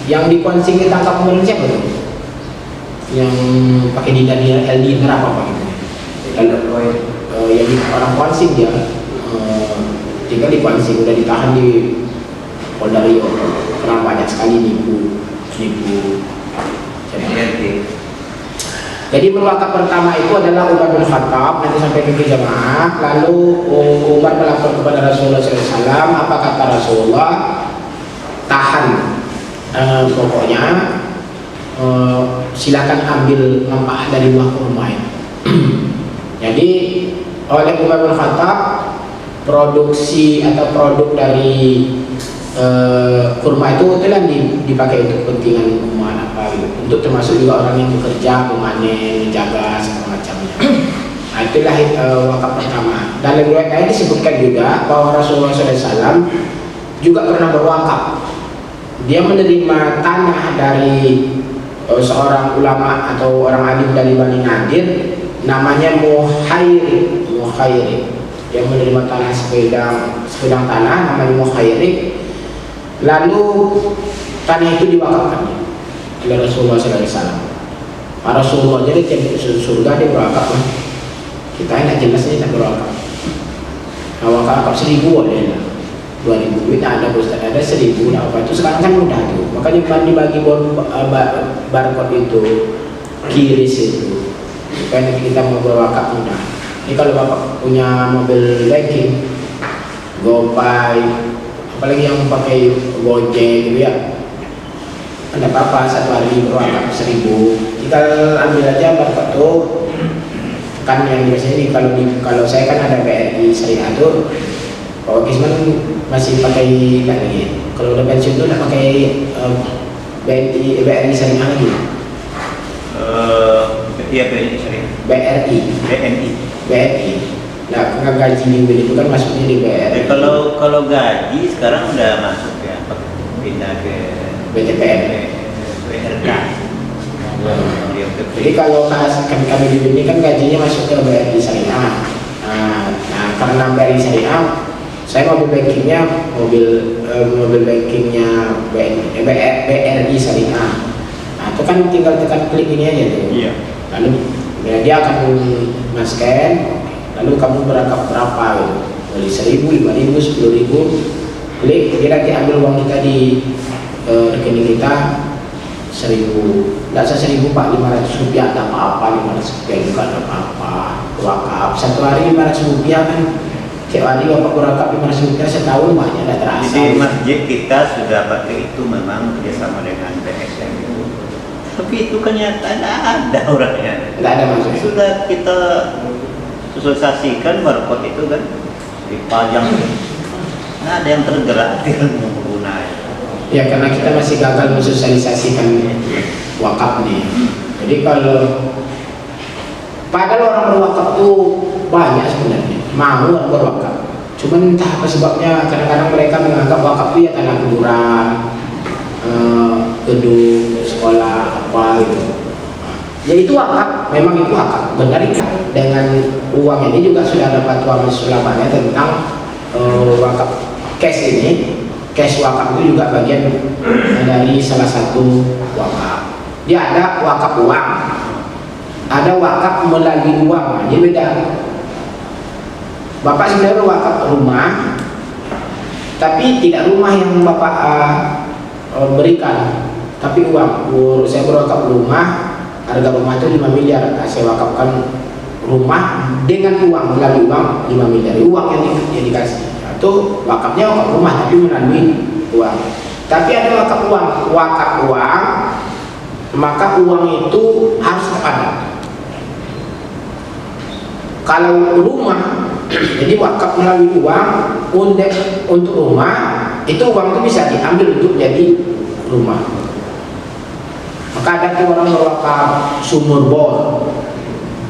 yang di Kuansing ditangkap kemarin siapa tuh? Yang pakai dinner apa gitu? Yang di orang Kuansing dia tinggal di Kuansing, udah ditahan di Polda Rio karena banyak sekali nipu. Jadi berwakaf pertama itu adalah Umar bin Khattab, nanti sampai ke jamaah. Lalu Umar melapor kepada Rasulullah SAW. Apa kata Rasulullah? Tahan, pokoknya silakan ambil manfaat dari buah kurma ini. Jadi oleh Umar bin Khattab, produksi atau produk dari kurma itu telah dipakai untuk kepentingan umat apa gitu. Untuk termasuk juga orang yang bekerja, memanen, menjaga segala macamnya. Nah itulah wakaf pertama. Dalam riwayat lain disebutkan juga bahwa Rasulullah SAW juga pernah berwakaf. Dia menerima tanah dari seorang ulama atau orang alim dari Bani Nadir, namanya Muhairik. Dia menerima tanah sebidang tanah namanya Muhairik. Lalu tanah itu diwakafkan oleh Rasulullah SAW. Rasulullah jadi surga dia berwakaf. Kita enak jelasnya tidak berwakaf. Nah, wakaf 1000 ada, 2000 duit ada, Ustaz ada 1000. Nah, apa itu sekarang kan mudah tuh. Makanya dibagi barcode itu, kiris itu, supaya nanti kita mau berwakaf mudah. Ini kalau bapak punya mobil banking, GoPay, apalagi yang pakai Gojek gitu ya, tidak apa-apa, satu hari berwakaf 1000. Kita ambil aja barcode tuh, kan yang biasanya ini kalau saya kan ada BRI Syariah tuh, Pak Wakisman masih pakai kan lagi. Kalau udah pensiun tuh udah pakai BRI Syariah lagi. Iya BNI Syariah. BRI. Nah, gaji minggu itu kan masuknya di BRI. Kalau gaji sekarang udah masuk ya, pindah ke BTPN. BRK. Jadi kalau kami di sini kan gajinya masuk ke BRI Syariah. Nah, karena BRI Syariah, saya mobil bankingnya BRI Syariah. Nah, itu kan tinggal tekan klik ini aja tuh. Iya. Lalu ya, dia akan men-scan, lalu kamu berangkat berapa gitu. Dari 1.000, 5.000, 10.000, klik, dia nanti ambil uang kita di rekening kita 1.000, nggak usah 1.000 Pak, 500 rupiah tak apa-apa, 500 rupiah juga tak apa-apa. Wakaf satu hari 500 rupiah kan, tiap hari bapak berakap 500 rupiah setahun banyak, tidak terasa. Jadi masjid kita sudah pakai itu, memang kerjasama dengan PSM itu. Tapi itu kenyataan tidak ada orangnya. Tidak ada maksudnya. Sudah kita sosialisasikan barcode itu kan dipajang. Nah, ada yang tergerak dengan menggunakan. Ya karena kita masih gagal mensosialisasikan wakaf nih. Jadi kalau padahal orang berwakaf tuh banyak sebenarnya, mau orang berwakaf. Cuman entah apa sebabnya kadang-kadang mereka menganggap wakaf itu ya tanah kuburan, gedung, sekolah apa gitu. Ya itu wakaf, memang itu wakaf. Benar itu. Dengan uang ini juga sudah ada fatwa Majelis Ulama tentang wakaf cash ini. Cash wakaf itu juga bagian dari salah satu wakaf. Dia ada wakaf uang, ada wakaf melalui uang. Ini beda. Bapak sebenarnya wakaf rumah, tapi tidak rumah yang bapak berikan, tapi uang. Saya berwakaf rumah, harga rumah itu 5 miliar. Saya wakafkan rumah dengan uang, melalui uang 5 miliar. Uang yang dikasih. Itu wakafnya wakaf rumah tapi melalui uang. Tapi ada wakaf uang, maka uang itu harus ada. Kalau rumah, jadi wakaf melalui uang untuk rumah, itu uang itu bisa diambil untuk jadi rumah. Maka ada tuh orang berwakaf sumur bor,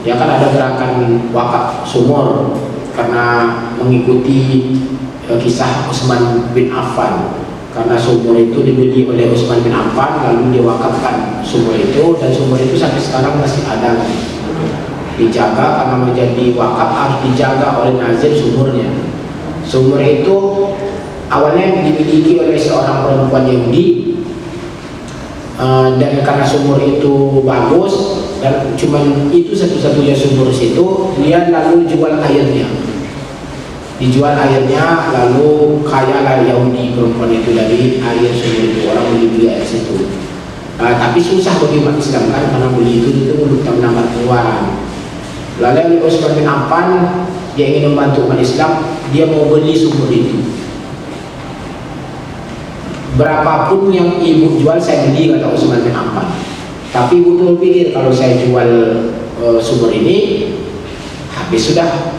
ya kan ada gerakan wakaf sumur karena mengikuti kisah Utsman bin Affan, karena sumur itu dibeli oleh Utsman bin Affan lalu diwakafkan sumur itu, dan sumur itu sampai sekarang masih ada dijaga, karena menjadi wakaf harus dijaga oleh nazir sumurnya. Sumur itu awalnya dimiliki oleh seorang perempuan Yahudi, dan karena sumur itu bagus dan cuman itu satu-satunya sumur situ, dia lalu jual airnya. Dijual airnya, lalu kayalah Yahudi perempuan itu dari air sumur itu, orang beli air situ. Tapi susah bagi umat Islam kan, karena beli itu untuk menambah pengeluaran. Lalu Utsman bin Affan, dia ingin membantu umat Islam, dia mau beli sumur itu. Berapapun yang ibu jual saya beli, kata Utsman bin Affan. Tapi ibu tuh pikir kalau saya jual sumur ini, habis sudah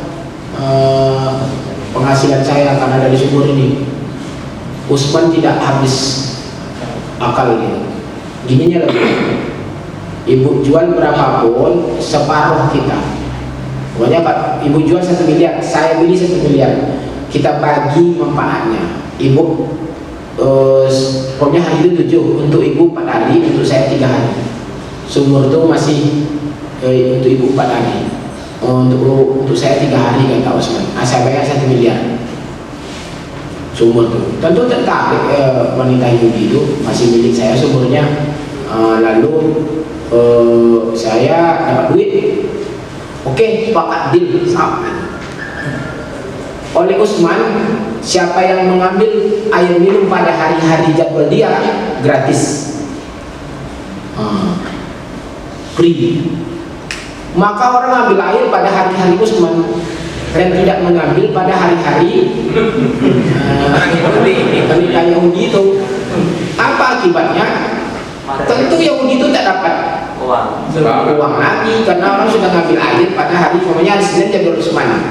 penghasilan saya karena dari sumur ini. Utsman tidak habis akal gitu. Gininya lebih, ibu jual berapapun separuh kita. Pokoknya Pak, ibu jual 1 miliar, saya beli 1 miliar, kita bagi manfaatnya. Ibu pokoknya hari itu 7, untuk ibu 4 hari, untuk saya 3 hari. Sumur itu masih untuk ibu 4 hari, untuk saya 3 hari kata Utsman. Saya bayar 1 miliar sumur itu. Tentu tertarik wanita Yahudi itu, masih milik saya sumurnya. Lalu saya dapat duit. Oke, sepakat, deal, sama. Oleh Utsman, siapa yang mengambil air minum pada hari-hari jadwal dia gratis, free. Maka orang ambil air pada hari-hari Utsman dan tidak mengambil pada hari-hari wanita Yahudi itu. Apa akibatnya? Tentu Yahudi itu tak dapat uang lagi karena orang sudah ngambil air pada hari namanya hari Senin jam 12 malam.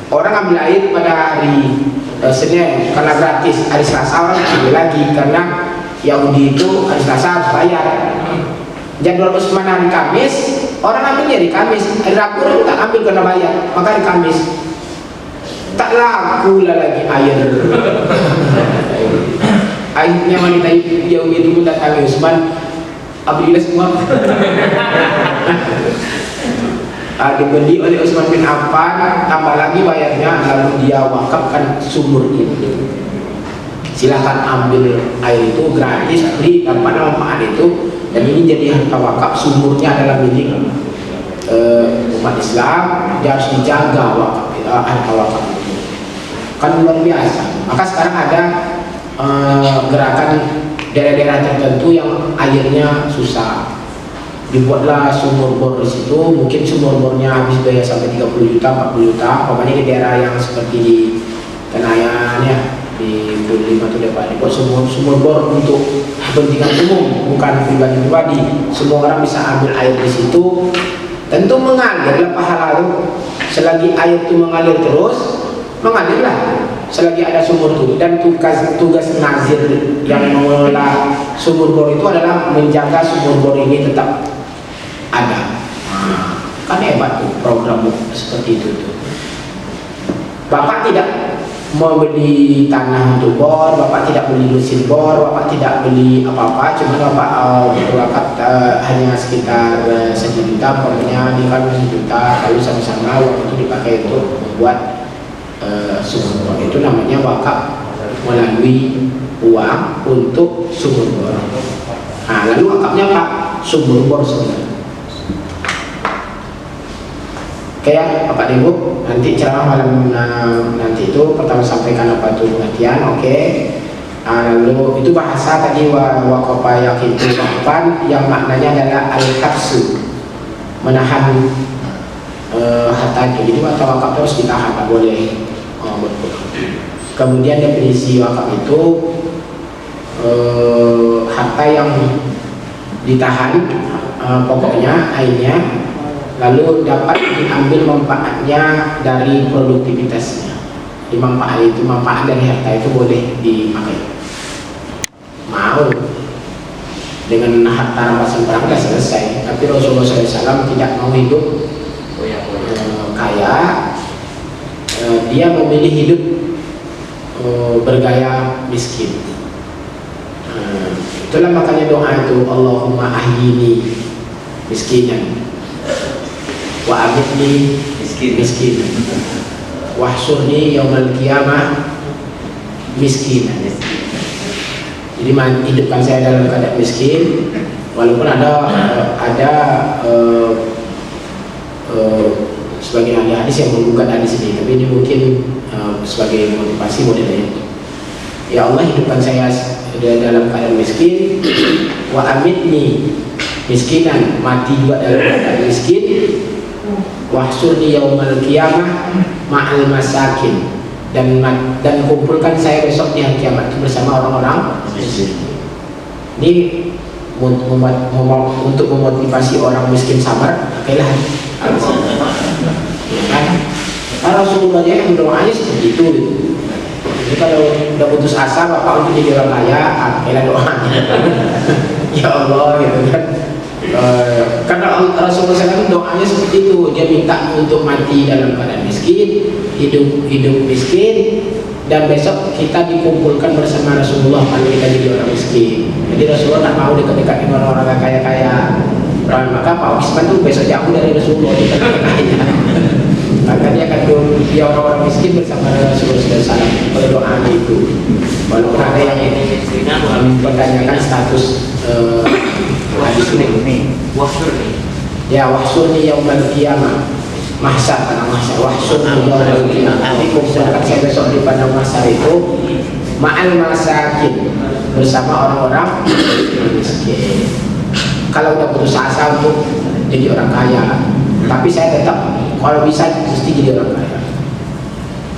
Orang ngambil air pada hari Senin karena gratis, hari Selasa orang ambil lagi karena Yahudi itu hari Selasa harus bayar. Jam 12 malam hari Kamis orang ambil hari Kamis, hari Rabu orang tak ambil karena bayar, maka hari Kamis tak laku lah lagi air. Akhirnya wanita Yahudi itu mendatangi Utsman, ambillah semua. Dibeli oleh Utsman bin Affan, tambah lagi bayarnya, lalu dia wakafkan sumur itu. Silahkan ambil air itu gratis, beri dapat manfaat itu, dan ini jadi harta wakaf. Sumurnya adalah milik umat Islam, dia harus dijaga harta wakaf itu. Kan luar biasa. Maka sekarang ada gerakan daerah-daerah tertentu yang airnya susah, dibuatlah sumur bor di situ. Mungkin sumur bornya habis biaya sampai 30 juta, 40 juta. Pokoknya di daerah yang seperti di Kenayan ya, di Kulim atau Depok, dibuat sumur bor untuk kepentingan umum, bukan pribadi-pribadi. Semua orang bisa ambil air di situ. Tentu mengalirlah pahala itu. Selagi air itu mengalir terus, mengalirlah. Selagi ada sumur itu, dan tugas nazir yang mengelola sumur bor itu adalah menjaga sumur bor ini tetap ada. Kan hebat tuh program seperti itu tuh. Bapak tidak membeli tanah untuk bor, bapak tidak beli mesin bor, bapak tidak beli apa-apa, cuma bapak berwakat hanya sekitar 1 juta, pokoknya di kan 1 juta, lalu sama-sama uang itu dipakai untuk membuat sumur bor. Itu namanya wakaf melalui uang untuk sumur bor. Nah, lalu wakafnya Pak sumur bor sebenarnya. Oke ya, Bapak Ibu, nanti ceramah malam nanti itu pertama sampaikan apa itu pengertian, oke. Lalu itu bahasa tadi waqafa yaqitu waqfan yang maknanya adalah al-habsu, menahan harta itu. Jadi harta wakaf harus ditahan, tak boleh. Kemudian definisi wakaf itu harta yang ditahan, pokoknya airnya, lalu dapat diambil manfaatnya dari produktivitasnya. Di manfaat itu, manfaat dari harta itu boleh dipakai. Mau dengan harta rampasan perang sudah selesai, tapi Rasulullah SAW tidak mau hidup kaya. Dia memilih hidup bergaya miskin. Itulah makanya doa itu, Allahumma ahyini miskinan wa amitni miskinan wahsurni yaumal qiyamah miskinan. Jadi hidupkan saya dalam keadaan miskin, walaupun ada sebagian ahli hadis yang menggugat hadis ini, tapi ini mungkin sebagai motivasi modelnya. Ya Allah, hidupkan saya dalam keadaan miskin, wa amitni miskinan, mati juga dalam keadaan miskin, wahsurni yaumal qiyamah ma'al masakin, dan kumpulkan saya besok di hari kiamat bersama orang-orang miskin. Ini untuk memotivasi orang miskin sabar, pakailah kan Rasulullah yang doanya seperti itu. Jadi kalau udah putus asa bapak untuk jadi orang kaya, pakailah doanya. Ya Allah, gitu kan. Karena Rasulullah SAW doanya seperti itu. Dia minta untuk mati dalam keadaan miskin, hidup miskin, dan besok kita dikumpulkan bersama Rasulullah kalau kita jadi orang miskin. Jadi Rasulullah tak mau dekat-dekat dengan orang-orang kaya-kaya. Maka Pak Utsman tuh besok jauh dari Rasulullah, dekat-dekatnya. Maka dia akan dia orang-orang miskin bersama Rasulullah SAW pada doa itu. Walaupun ada yang mempertanyakan status hadis ini. Ya, wahsurni yaumal qiyamah, mahsyar, karena mahsyar, wahsurni yaumal qiyamah. Kumpulkan saya besok di padang mahsyar itu ma'al masakin, bersama orang-orang miskin. Kalau udah putus asa untuk jadi orang kaya, tapi saya tetap kalau bisa mesti jadi orang kaya.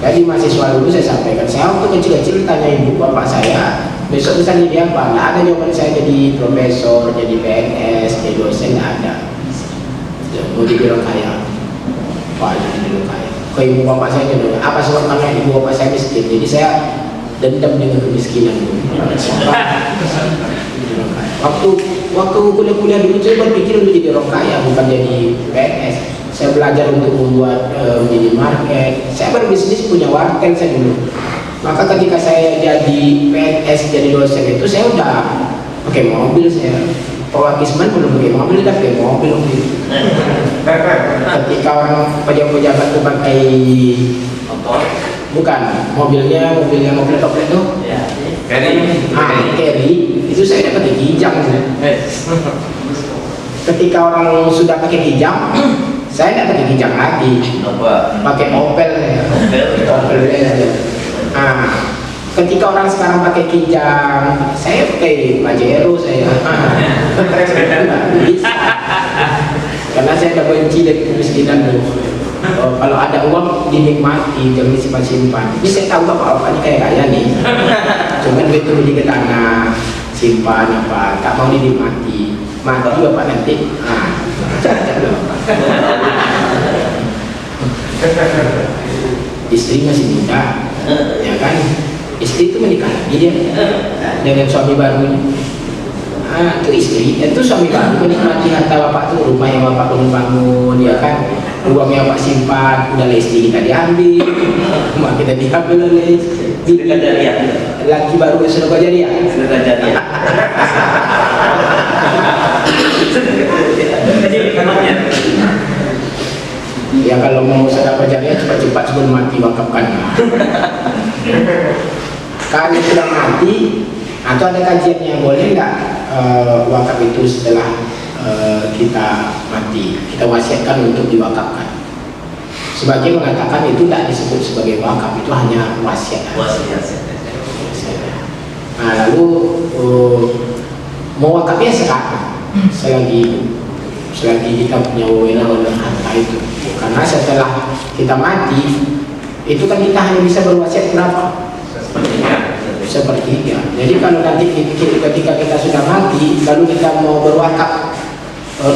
Jadi mahasiswa dulu saya sampaikan, saya waktu kecil-kecil tanya ibu bapak saya, besok misalnya dia apa? Nggak ada jawaban saya jadi profesor, jadi PNS, jadi dosen, nggak ada. Mau jadi orang kaya, Pak jadi orang kaya. Ke ibu bapak saya juga, apa sebabnya ibu bapak saya miskin? Jadi saya dendam dengan kemiskinan dulu. Waktu kuliah dulu saya berpikir untuk jadi orang kaya, bukan jadi PNS. Saya belajar untuk membuat menjadi market. Saya berbisnis punya warteg saya dulu. Maka ketika saya jadi PNS, jadi dosen itu saya udah pakai mobil saya. Pak Wakisman belum pakai mobil, udah pakai mobil. Ketika orang pejabat itu pakai Motor. bukan mobil toplet tuh. Carry itu saya dapat kijang. Ketika orang sudah pakai kijang, saya tidak pakai kijang lagi. Pakai Opel saya. Opel saya. Ketika orang sekarang pakai kijang, saya pakai Pajero saya. Bisa. Karena saya udah benci dengan kemiskinan dulu. Kalau ada uang dinikmati, jangan disimpan-simpan. Ini saya tahu bapak ini kayak kaya nih. Cuman begitu beli ke tanah, simpan apa, tak mau dinikmati. Mati bapak nanti. Istri masih muda, ya kan? Istri itu menikah lagi dia dengan suami barunya. Itu istri, itu suami baru menikmati harta bapak tuh, rumah yang bapak bangun, ya kan? Uang yang bapak simpan, udah istri kita diambil, rumah kita diambil oleh laki baru yang sudah kejadian. Ya kalau mau sedang kejadian cepat-cepat sebelum mati wakafkan. Kalau sudah mati, atau ada kajiannya boleh nggak wakaf itu setelah kita mati, kita wasiatkan untuk diwakafkan. Sebagian mengatakan itu tidak disebut sebagai wakaf, itu hanya wasiat. Nah, lalu mau wakafnya sekarang, selagi kita punya wewenang dengan harta itu. Karena setelah kita mati, itu kan kita hanya bisa berwasiat berapa? Sepertiga. Jadi kalau nanti ketika kita sudah mati, lalu kita mau berwakaf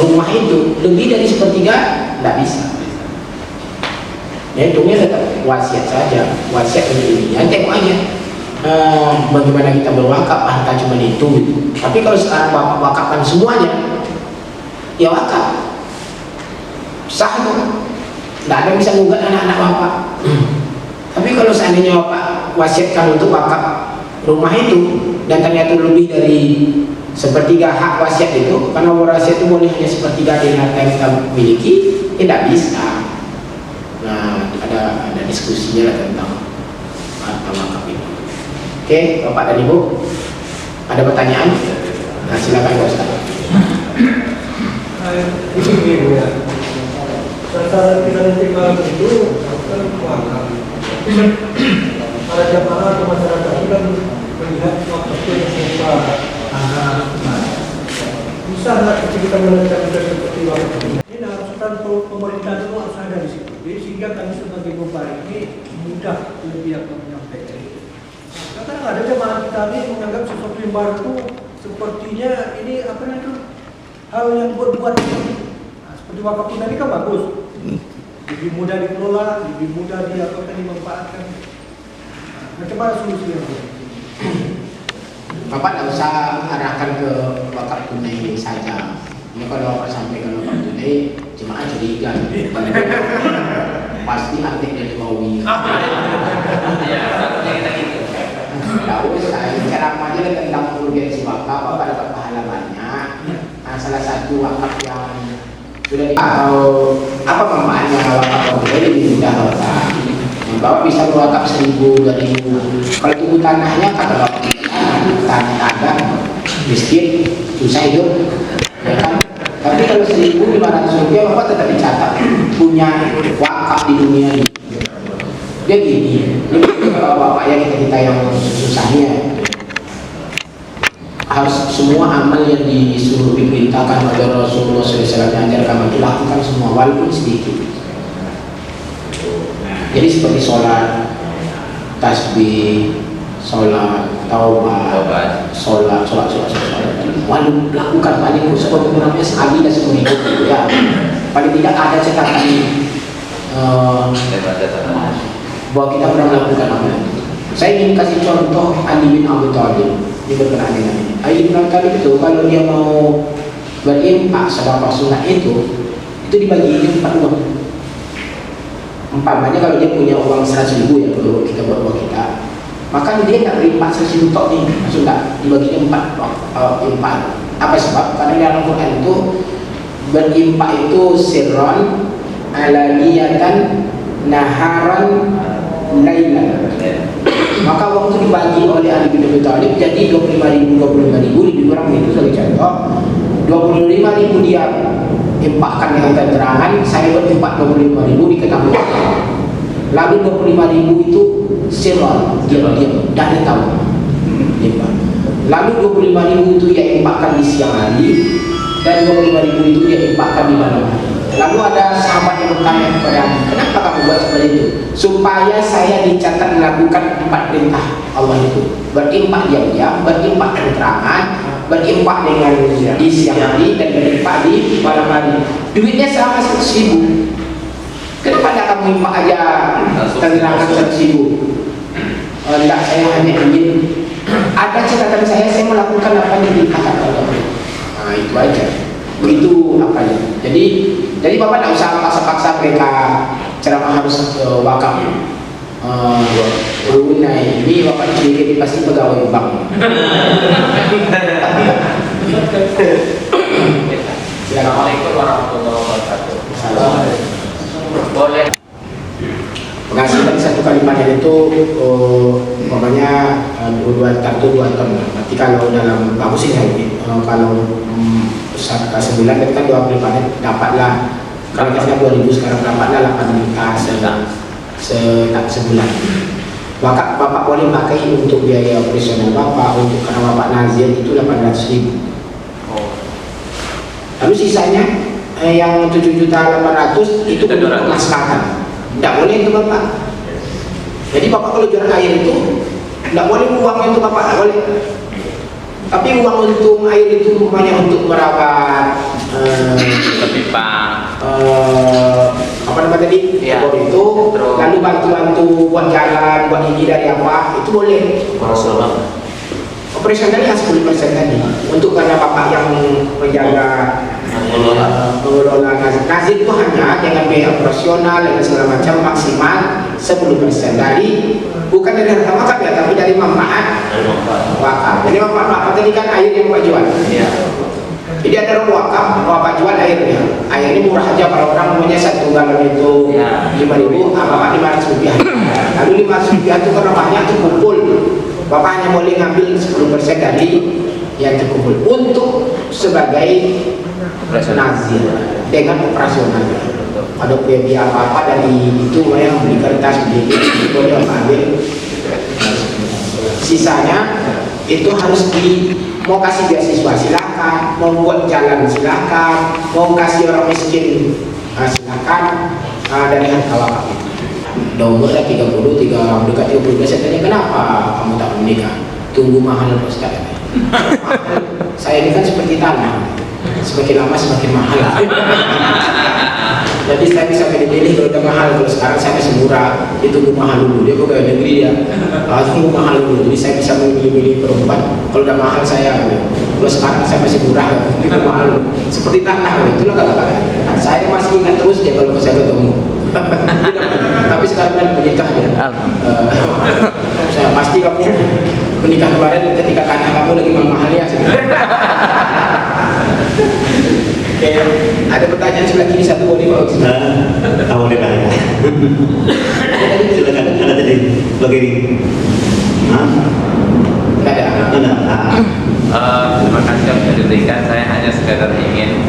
rumah itu lebih dari sepertiga, tidak bisa. Ya hitungnya tetap wasiat saja, wasiat ini. Yang tengok aja bagaimana kita berwakaf harta cuma itu. Tapi kalau sekarang bapak wakafkan semuanya, ya wakaf sah tuh, tidak ada yang bisa gugat anak-anak bapak. Tapi kalau seandainya bapak wasiatkan untuk wakaf rumah itu dan ternyata lebih dari sepertiga hak wasiat itu, karena wasiat itu boleh hanya sepertiga dari harta yang kita miliki, tidak bisa. Nah, ada diskusinya lah tentang harta wakaf itu. Oke, bapak dan ibu, ada pertanyaan? Nah, silakan Pak Ustaz. Ini ya. Sasaran kita tinggal itu kan wakaf. Para jamaah atau masyarakat itu kan melihat wakaf itu yang serupa. Bisa nggak kita melakukan seperti wakaf ini? Ini harus pemerintah itu harus ada di situ. Jadi sehingga kami sebagai pembaik ini mudah lebih akan menyampaikan itu. Kadang ada jamaah kita ini menganggap sesuatu yang baru itu sepertinya ini apa itu hal yang buat-buat. Seperti wakaf tadi kan bagus, lebih mudah dikelola, lebih mudah dimanfaatkan. Macam mana solusinya? Bapak tidak usah arahkan ke wakaf tunai saja. Ini kalau bapak sampaikan wakaf tunai, jemaah curiga. Pasti nanti dari bawi. Tidak usah, ceramah aja tentang urgensi wakaf, bapak dapat pahala banyak. Nah, salah satu wakaf yang sudah apa manfaatnya wakaf tunai lebih mudah bapak. Bapak bisa berwakaf 1.000, 2.000. Kalau tunggu tanahnya kata bapak, tanah ada, miskin, susah hidup, ya kan? Tapi kalau 1.500 rupiah bapak tetap dicatat punya wakaf di dunia ini. Dia gini, ini kalau bapak ya kita yang susahnya harus semua amal yang disuruh diperintahkan oleh Rasulullah SAW ajarkan itu lakukan semua walaupun sedikit. Jadi seperti sholat, tasbih, sholat, taubat, sholat. Walau lakukan paling sebenarnya sekali dan seumur hidup ya. Paling tidak ada catatan bahwa kita pernah melakukan amal. Saya ingin kasih contoh Ali bin Abi Thalib di berkenaan dengan ini. Ali bin Abi Thalib itu kalau dia mau berinfak sedekah sunat itu dibagi 4 uang. Umpamanya kalau dia punya uang 100.000 ya, kalau kita buat uang kita, maka dia tak berinfak 100.000 tok nih, maksud tak dibaginya 4 infak. Apa sebab? Karena di dalam Quran itu berinfak itu sirran, alaniyatan, naharan, lailan. Maka uang itu dibagi oleh Ali bin Abi Thalib jadi 25.000 lebih kurang itu sebagai contoh. 25.000 dia infakkan dengan terangan, saya berinfak 25.000 diketahui. Lalu 25.000 itu sirran, diam, dah dia tahu. Lalu 25.000 itu ia infakkan di siang hari dan 25.000 itu ia infakkan di malam hari. Lalu ada sahabat yang bertanya kepada Nabi, kenapa kamu buat seperti itu? Supaya saya dicatat melakukan 4 perintah Allah itu. Berinfak diam-diam, berinfak terangan, berinfak dengan di siang hari dan berinfak di malam hari. Duitnya sama 100.000. Kenapa tidak kamu infak aja terangan 100.000? Tidak, saya hanya ingin ada catatan saya melakukan apa yang diberitakan Allah. Nah itu aja. Begitu apanya. Jadi Bapak tidak usah paksa-paksa mereka ceramah harus wakaf. Tunai ini Bapak ciri pasti pegawai bank. Assalamualaikum warahmatullahi wabarakatuh. Boleh. Penghasilan 1 kali panen itu umpamanya 2 ton. Nanti kalau dalam bagus sih kalau sebulan kita 2 kali panen dapatlah, kalau kasihnya 2.000 sekarang dapatlah 8 juta sebulan. Bapak boleh pakai untuk biaya operasional Bapak, untuk karena Bapak nazir itu 800.000. Lalu sisanya yang 7.800.000 itu untuk maslahan. Tidak boleh itu Bapak. Jadi Bapak kalau jual air itu tidak boleh uang itu Bapak, tidak boleh. Tapi uang untuk air itu banyak untuk merawat pipa. Apa nama tadi? Ya. Itu lalu bantu-bantu buat jalan, buat ini dari apa itu boleh. Operasionalnya 10% tadi. Untuk karena Bapak yang menjaga mengelola nazir itu hanya dengan biaya operasional dan segala macam maksimal 10% dari bukan dari harga wakaf ya, tapi dari manfaat wakaf. Jadi manfaat wakaf tadi kan air yang Bapak jual. Iya. Jadi ada wakaf, Bapak jual airnya. Airnya murah aja, kalau orang punya 1 galon itu 5.000, Bapak 500 rupiah. Lalu 500 rupiah itu karena banyak itu kumpul. Bapak hanya boleh ngambil 10% dari yang terkumpul untuk sebagai nazir dengan operasional. Ada biaya apa-apa dari itu yang beli kertas, beli itu boleh ambil. Sisanya itu harus mau kasih beasiswa silakan, mau buat jalan silakan, mau kasih orang miskin silakan, dari harta wakaf. Udah umur 30, dekat 30, saya tanya kenapa kamu tak menikah? Tunggu mahal Ustaz. Saya ini kan seperti tanah, semakin lama semakin mahal. Jadi saya bisa pilih-pilih kalau udah mahal. Kalau sekarang saya masih murah, ditunggu mahal dulu. Dia pegawai negeri dia, tunggu mahal dulu. Jadi saya bisa memilih perempuan. Kalau udah mahal saya, kalau sekarang saya masih murah, itu mahal. Seperti tanah, itulah kata-kata. Saya masih ingat terus dia kalau saya ketemu. Tapi sekarang kan menikah ya. Saya pasti kamu menikah kemarin ketika tanah kamu lagi mahal ya. Oke, ada pertanyaan sebelah kiri satu boleh Pak? Boleh tanya. Silakan, ada tadi sebelah kiri. Ada. Terima kasih yang sudah diberikan. Saya hanya sekadar ingin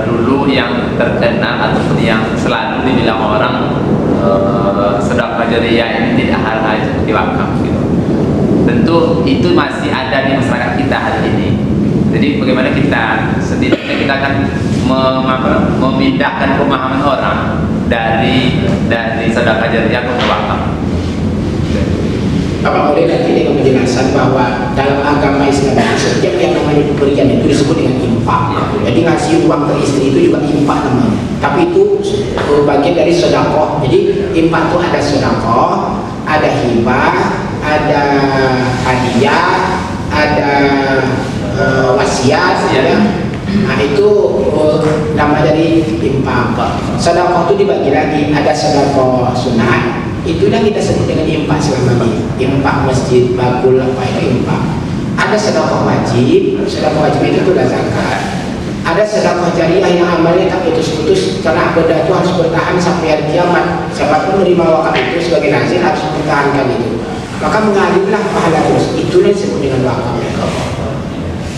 dulu yang terkenal ataupun yang selalu dibilang orang sedekah jariyah ini tidak hal-hal seperti wakaf gitu. Tentu itu masih ada di masyarakat kita hari ini. Jadi bagaimana kita setidaknya kita akan memindahkan pemahaman orang dari sedekah jariyah ke wakaf. Bapak boleh nanti dengan penjelasan bahwa dalam agama Islam itu setiap yang namanya pemberian itu disebut dengan infak. Jadi ngasih uang ke istri itu juga infak namanya. Tapi itu bagian dari sedekah. Jadi infak itu ada sedekah, ada hibah, ada hadiah, ada wasiat, ya. Nah itu nama dari infak. Sedekah itu dibagi lagi, ada sedekah sunat, itu yang kita sebut dengan infak selama ini. Infak masjid, bakul, apa itu infak. Ada sedekah wajib itu sudah zakat. Ada sedekah jariah yang amalnya tak putus-putus, karena benda itu harus bertahan sampai hari kiamat. Siapapun menerima wakaf itu sebagai nazir harus mempertahankan itu. Maka mengalirlah pahala terus. Itulah yang disebut dengan wakaf.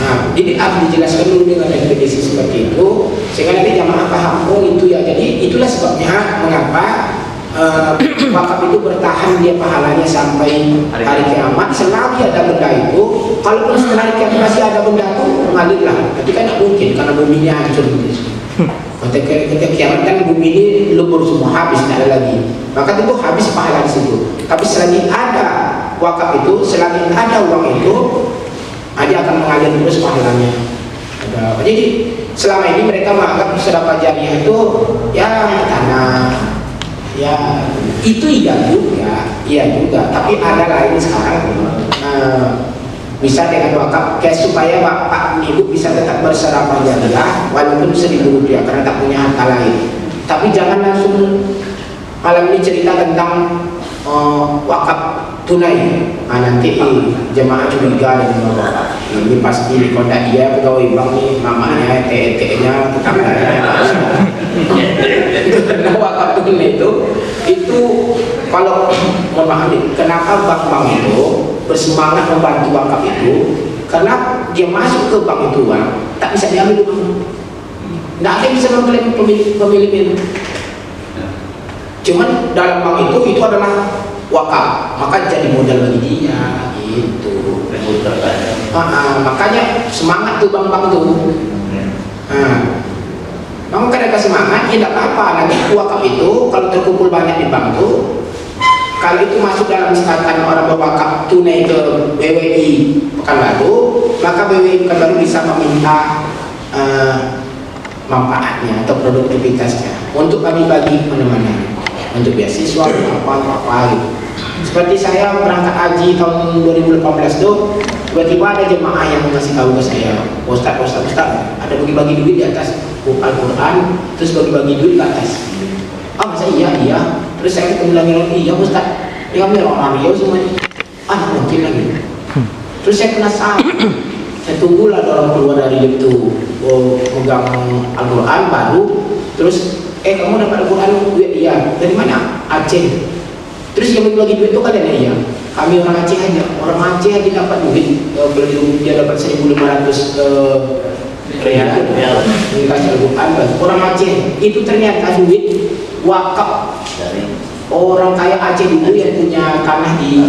Nah, jadi harus dijelaskan dulu dengan definisi seperti itu, sehingga nanti jamaah paham, oh itu ya. Jadi itulah sebabnya mengapa wakaf itu bertahan dia pahalanya sampai hari kiamat. Selagi ada benda itu, kalaupun setelah hari kiamat masih ada benda itu, mengalirlah. Tapi kan tidak mungkin karena bumi ini hancur. Ketika kiamat kan bumi ini lebur semua, habis, tidak ada lagi. Maka itu habis pahala di situ. Tapi selagi ada wakaf itu, selagi ada uang itu, dia akan mengalir terus pahalanya. Jadi selama ini mereka menganggap sedekah jariah itu ya tanah, ya itu iya juga. Tapi ada lain sekarang, bisa dengan wakaf, kayak supaya bapak ibu bisa tetap bersedekah jariah walaupun Rp1.000 karena tak punya harta lain. Tapi jangan langsung malam ini cerita tentang wakaf tunai. Nanti jemaah curiga dan ini pasti di kontak dia pegawai bank nih, mamanya, TT-nya, karena wakaf tunai itu kalau memahami kenapa bank-bank itu bersemangat membantu wakaf itu, karena dia masuk ke bank itu tak bisa diambil uang, nggak ada yang bisa mengklaim pemilik itu. Cuman dalam bank itu adalah wakaf, maka jadi modal bagi dia gitu. Makanya semangat tuh bank-bank tuh. Kamu kadang semangat, ya tidak apa-apa. Nanti wakaf itu kalau terkumpul banyak di bank tuh, kalau itu masuk dalam misalkan orang berwakaf tunai ke BWI Pekanbaru, maka BWI Pekanbaru bisa meminta manfaatnya atau produktivitasnya untuk bagi-bagi mana-mana, untuk beasiswa apa gitu. Seperti saya berangkat haji tahun 2018 tuh, tiba-tiba ada jemaah yang ngasih tahu ke saya, Ustaz, ada bagi-bagi duit di atas Al-Quran, terus bagi-bagi duit ke atas. Masa iya. Terus saya ketemu lagi, iya Ustaz, ya kami orang Riau semuanya. Mungkin lagi. Terus saya penasaran, saya tunggulah orang keluar dari itu, megang Al-Quran baru, terus kamu dapat Al-Quran duit? Iya. Dari mana? Aceh. Terus yang bagi duit itu kalian ya? Kami orang Aceh aja. Orang Aceh aja dapat duit, dia dapat 1.500 Riyal. Dikasih Al-Quran. Orang Aceh itu ternyata duit wakaf dari orang kaya Aceh dulu yang punya tanah di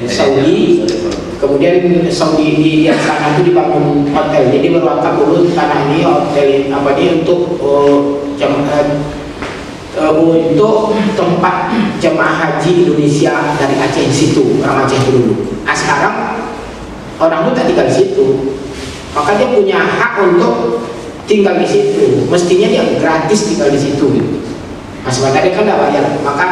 Saudi. Kemudian Saudi di sana itu dibangun hotel. Jadi berwakaf dulu tanah ini hotel untuk untuk tempat jemaah haji Indonesia dari Aceh di situ, orang Aceh dulu. Sekarang orang itu tak tinggal di situ, maka dia punya hak untuk tinggal di situ. Mestinya dia gratis tinggal di situ. Sementara dia kan tidak bayar, maka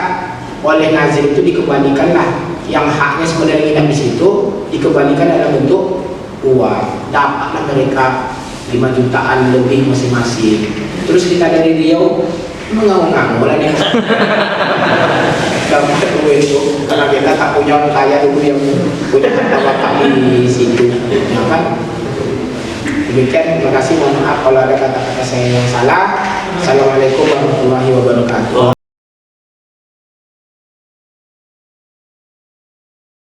oleh nazir itu dikembalikanlah yang haknya sebenarnya tidak di situ, dikembalikan dalam bentuk uang. Dapatlah mereka 5 jutaan lebih masing-masing. Terus kita dari Riau mengaung-ngaung lah dia dapat duit itu, karena kita tak punya orang kaya dulu yang punya harta wakaf di situ, ya kan? Demikian, terima kasih, mohon maaf kalau ada kata-kata saya yang salah. Assalamualaikum warahmatullahi wabarakatuh.